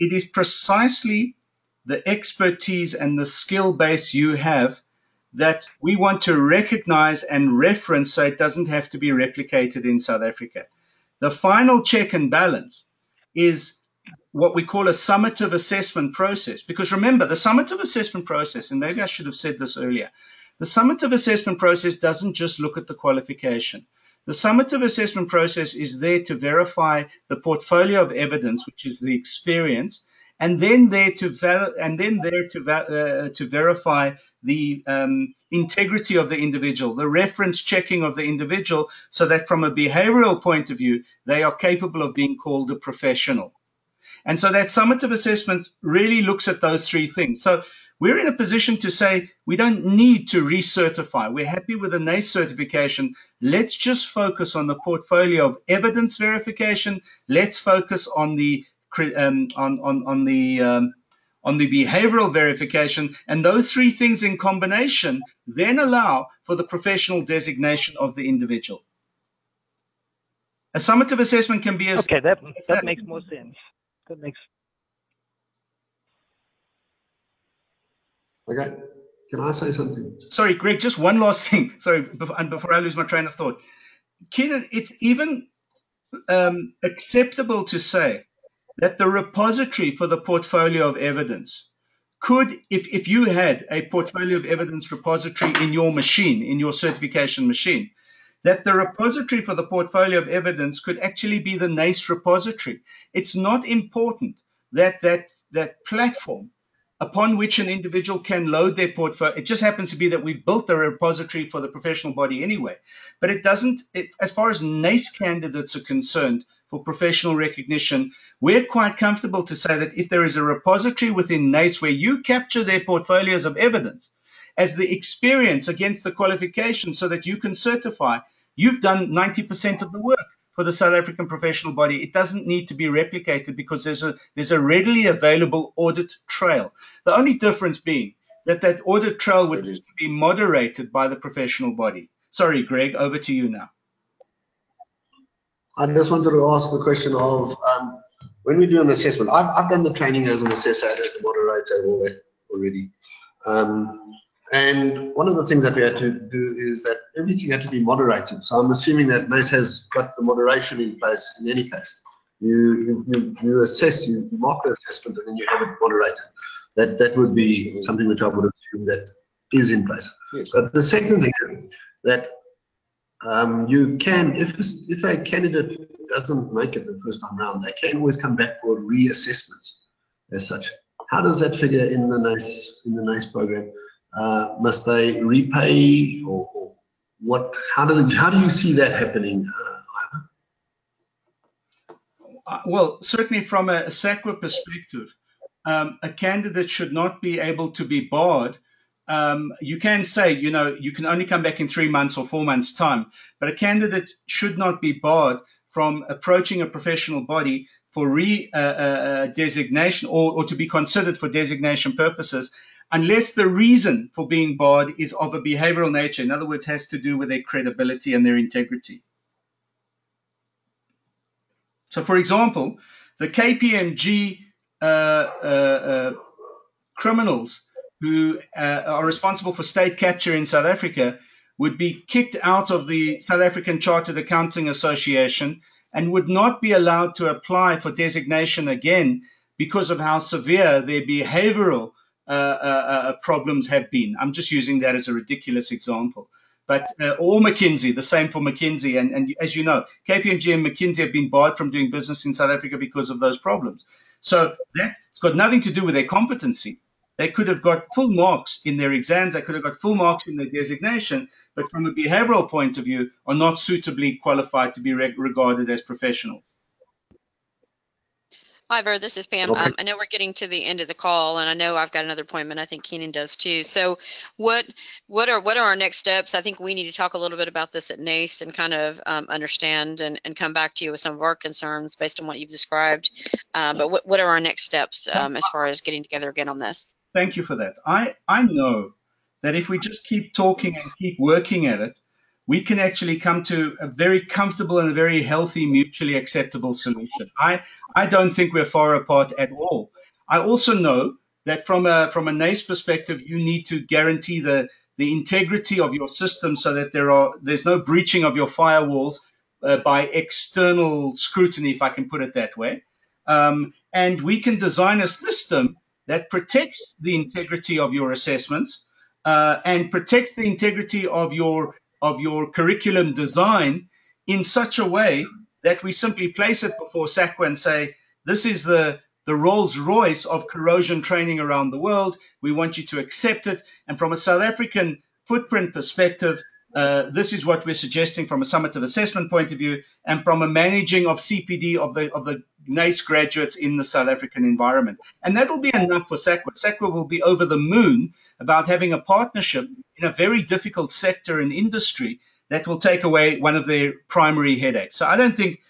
it is precisely the expertise and the skill base you have that we want to recognize and reference so it doesn't have to be replicated in South Africa. The final check and balance is what we call a summative assessment process. Because remember, the summative assessment process, and maybe I should have said this earlier, the summative assessment process doesn't just look at the qualification. The summative assessment process is there to verify the portfolio of evidence, which is the experience, and then there to verify the integrity of the individual, the reference checking of the individual, so that from a behavioral point of view, they are capable of being called a professional. And so that summative assessment really looks at those three things. So we're in a position to say we don't need to recertify. We're happy with the NACE certification. Let's just focus on the portfolio of evidence verification. Let's focus on the behavioral verification, and those three things in combination then allow for the professional designation of the individual. A summative assessment can be as okay. That makes more sense. That makes. Okay, can I say something? Sorry, Greg. Just one last thing. Sorry, before I lose my train of thought, Keenan, it's even acceptable to say that the repository for the portfolio of evidence could, if you had a portfolio of evidence repository in your machine, in your certification machine, that the repository for the portfolio of evidence could actually be the NACE repository. It's not important that that platform upon which an individual can load their portfolio. It just happens to be that we've built the repository for the professional body anyway. But it doesn't, as far as NACE candidates are concerned, for professional recognition, we're quite comfortable to say that if there is a repository within NACE where you capture their portfolios of evidence as the experience against the qualification so that you can certify, you've done 90% of the work for the South African professional body. It doesn't need to be replicated because there's a readily available audit trail. The only difference being that audit trail would need to be moderated by the professional body. Sorry, Greg, over to you now. I just wanted to ask the question of when we do an assessment. I've done the training as an assessor, as the moderator, all that already. And one of the things that we had to do is that everything had to be moderated. So I'm assuming that NACE has got the moderation in place in any case. You assess, you mark the assessment, and then you have it moderated. That would be something which I would assume that is in place. Yes. But the second thing that you can, if a candidate doesn't make it the first time round, they can always come back for reassessments as such. How does that figure in the NACE program? Must they repay or what? How do you see that happening, Ivan? Well, certainly from a SACWA perspective, a candidate should not be able to be barred. You can say, you can only come back in 3 months or 4 months' time, but a candidate should not be barred from approaching a professional body for designation or to be considered for designation purposes, unless the reason for being barred is of a behavioral nature. In other words, has to do with their credibility and their integrity. So, for example, the KPMG criminals who are responsible for state capture in South Africa would be kicked out of the South African Chartered Accounting Association and would not be allowed to apply for designation again because of how severe their behavioral problems have been. I'm just using that as a ridiculous example. But or McKinsey, the same for McKinsey. And as you know, KPMG and McKinsey have been barred from doing business in South Africa because of those problems. So that's got nothing to do with their competency. They could have got full marks in their exams. They could have got full marks in their designation, but from a behavioral point of view, are not suitably qualified to be regarded as professional. Hi, Ver, this is Pam. Okay. I know we're getting to the end of the call, and I know I've got another appointment. I think Keenan does too. So what are our next steps? I think we need to talk a little bit about this at NACE and kind of understand and come back to you with some of our concerns based on what you've described. But what are our next steps as far as getting together again on this? Thank you for that. I know that if we just keep talking and keep working at it, we can actually come to a very comfortable and a very healthy, mutually acceptable solution. I don't think we're far apart at all. I also know that from a NACE perspective, you need to guarantee the integrity of your system so that there's no breaching of your firewalls by external scrutiny, if I can put it that way. And we can design a system that protects the integrity of your assessments and protects the integrity of your curriculum design in such a way that we simply place it before SACWA and say, this is the Rolls Royce of corrosion training around the world. We want you to accept it. And from a South African footprint perspective, this is what we're suggesting from a summative assessment point of view and from a managing of CPD of the NACE graduates in the South African environment. And that'll be enough for SACWA. SACWA will be over the moon about having a partnership in a very difficult sector and industry that will take away one of their primary headaches. So I don't think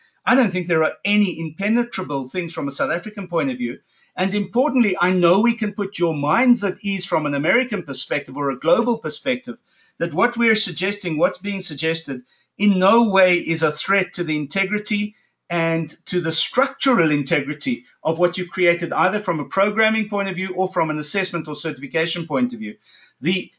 there are any impenetrable things from a South African point of view. And importantly, I know we can put your minds at ease from an American perspective or a global perspective that what we're suggesting, what's being suggested, in no way is a threat to the integrity and to the structural integrity of what you've created, either from a programming point of view or from an assessment or certification point of view. The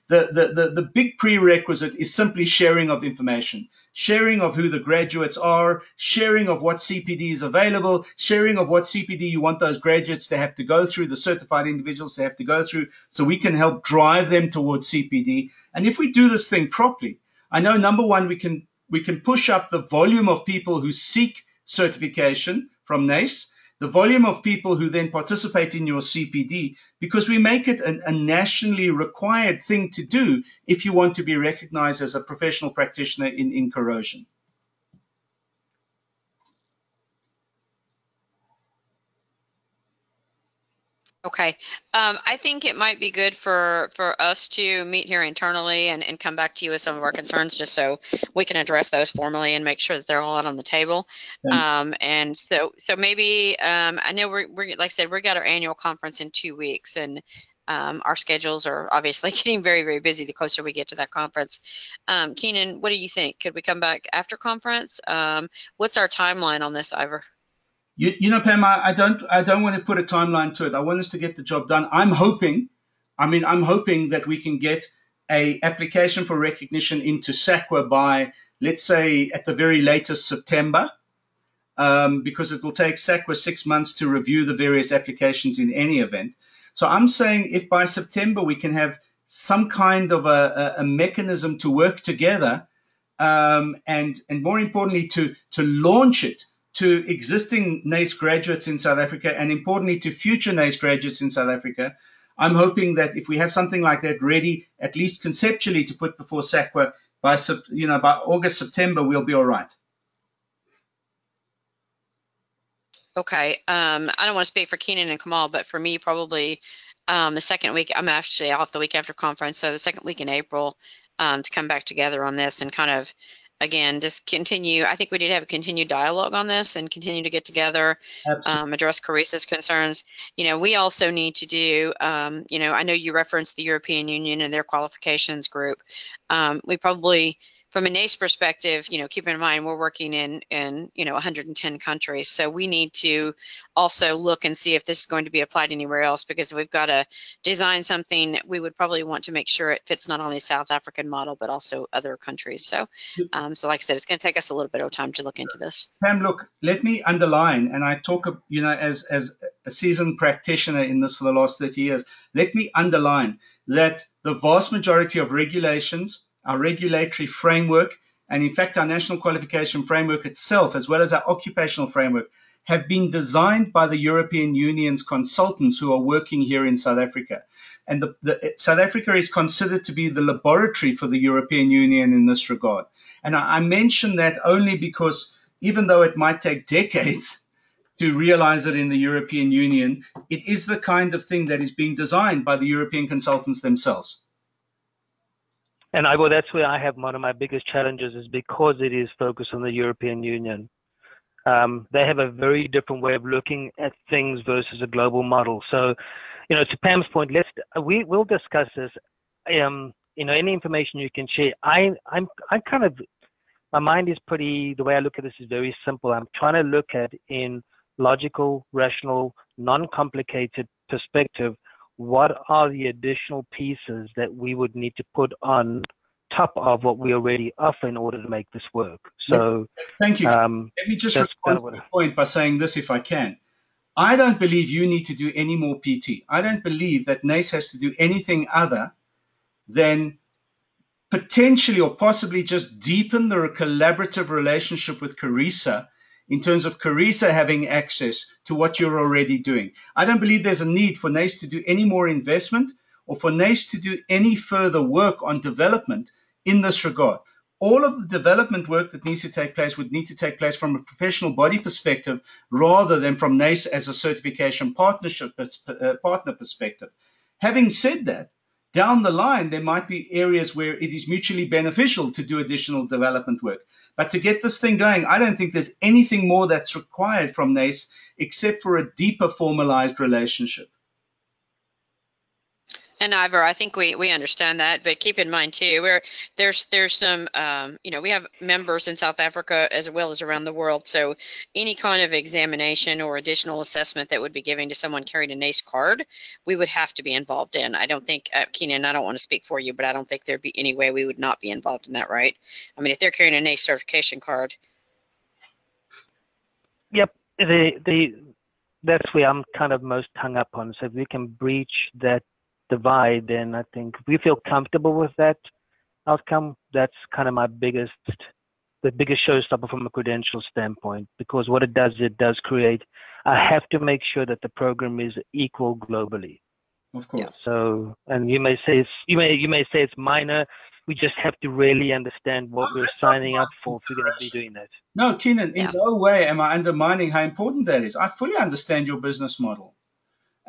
big prerequisite is simply sharing of information, sharing of who the graduates are, sharing of what CPD is available, sharing of what CPD you want those graduates to have to go through, the certified individuals to have to go through, so we can help drive them towards CPD. And if we do this thing properly, I know, number one, we can push up the volume of people who seek certification from NACE, the volume of people who then participate in your CPD, because we make it a nationally required thing to do if you want to be recognized as a professional practitioner in corrosion. Okay. I think it might be good for us to meet here internally and come back to you with some of our concerns just so we can address those formally and make sure that they're all out on the table. And so maybe I know we're like I said, we got our annual conference in 2 weeks, and our schedules are obviously getting very, very busy the closer we get to that conference. Keenan, what do you think? Could we come back after conference? What's our timeline on this, Ivor? You know, Pam, I don't want to put a timeline to it. I want us to get the job done. I'm hoping that we can get a application for recognition into SACWA by, let's say, at the very latest September, because it will take SACWA 6 months to review the various applications in any event. So I'm saying if by September we can have some kind of a mechanism to work together, and more importantly, to launch it to existing NACE graduates in South Africa, and importantly to future NACE graduates in South Africa. I'm hoping that if we have something like that ready, at least conceptually, to put before SACWA by August, September, we'll be all right. Okay. I don't want to speak for Keenan and Kamal, but for me, probably the second week, I'm actually off the week after conference, so the second week in April, to come back together on this and kind of, again, just continue. I think we need to have a continued dialogue on this and continue to get together, address Corisa's concerns. You know, we also need to do, you know, I know you referenced the European Union and their qualifications group. We probably, from a NACE perspective, you know, keep in mind we're working in you know 110 countries, so we need to also look and see if this is going to be applied anywhere else, because if we've got to design something, we would probably want to make sure it fits not only the South African model but also other countries. So, so like I said, it's going to take us a little bit of time to look into this. Pam, look, let me underline, and I talk, you know, as a seasoned practitioner in this for the last 30 years, let me underline that the vast majority of regulations, our regulatory framework, and in fact our national qualification framework itself, as well as our occupational framework, have been designed by the European Union's consultants who are working here in South Africa. And South Africa is considered to be the laboratory for the European Union in this regard. And I mention that only because even though it might take decades to realize it in the European Union, it is the kind of thing that is being designed by the European consultants themselves. And that's where I have one of my biggest challenges, is because it is focused on the European Union. They have a very different way of looking at things versus a global model. So, you know, to Pam's point, we'll discuss this. You know, any information you can share. I'm kind of, my mind is pretty, the way I look at this is very simple. I'm trying to look at in logical, rational, non-complicated perspective, what are the additional pieces that we would need to put on top of what we already offer in order to make this work. So thank you. Let me just respond to the point by saying this, if I can. I don't believe you need to do any more PT. I don't believe that NACE has to do anything other than potentially or possibly just deepen the collaborative relationship with Corrisa, in terms of Corrisa having access to what you're already doing. I don't believe there's a need for NACE to do any more investment or for NACE to do any further work on development in this regard. All of the development work that needs to take place would need to take place from a professional body perspective rather than from NACE as a certification partner perspective. Having said that, down the line, there might be areas where it is mutually beneficial to do additional development work. But to get this thing going, I don't think there's anything more that's required from NACE except for a deeper formalized relationship. And Ivor, I think we understand that, but keep in mind too, there's some, you know, we have members in South Africa as well as around the world. So any kind of examination or additional assessment that would be given to someone carrying a NACE card, we would have to be involved in. I don't think, Keenan, I don't want to speak for you, but I don't think there'd be any way we would not be involved in that, right? I mean, if they're carrying a NACE certification card. Yep. That's where I'm kind of most hung up on. So if we can breach that divide, then I think if we feel comfortable with that outcome, that's kind of the biggest showstopper from a credential standpoint, because what it does create, I have to make sure that the program is equal globally. Of course. Yeah. So, and you may say it's minor. We just have to really understand what we're signing up for if we're going to be doing that. No, Keenan, in no way am I undermining how important that is. I fully understand your business model.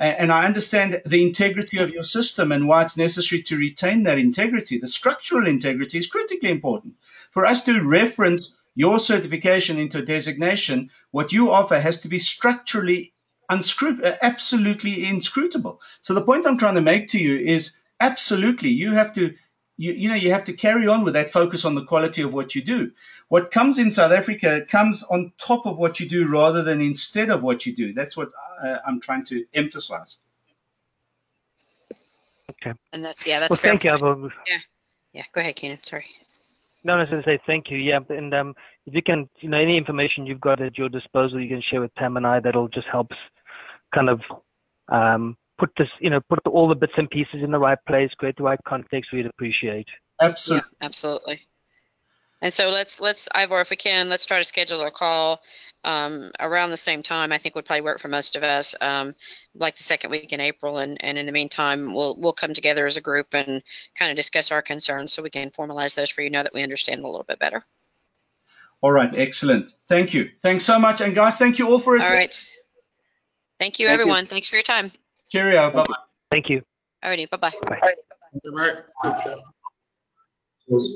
and I understand the integrity of your system and why it's necessary to retain that integrity. The structural integrity is critically important. For us to reference your certification into a designation, what you offer has to be structurally absolutely inscrutable. So the point I'm trying to make to you is absolutely you have to you have to carry on with that focus on the quality of what you do. What comes in South Africa comes on top of what you do rather than instead of what you do. That's what I'm trying to emphasize. Okay. And that's that's well, fair. Thank you, Avo. Yeah. Go ahead, Keenan. Sorry. No, I was going to say thank you. Yeah, and if you can, any information you've got at your disposal, you can share with Pam and I. That'll just help kind of put this, put all the bits and pieces in the right place, create the right context. We'd appreciate. Absolutely. Yeah, absolutely. And so let's Ivor, if we can, let's try to schedule a call around the same time. I think would probably work for most of us, like the second week in April. And in the meantime, we'll come together as a group and kind of discuss our concerns so we can formalize those for you, now that we understand a little bit better. All right, excellent. Thank you. Thanks so much. And guys, thank you all for attending. All right. Thank you, everyone. Thanks for your time. Cheerio. Bye-bye. Thank you. All righty. Bye-bye. Bye. Good, mate. Good show.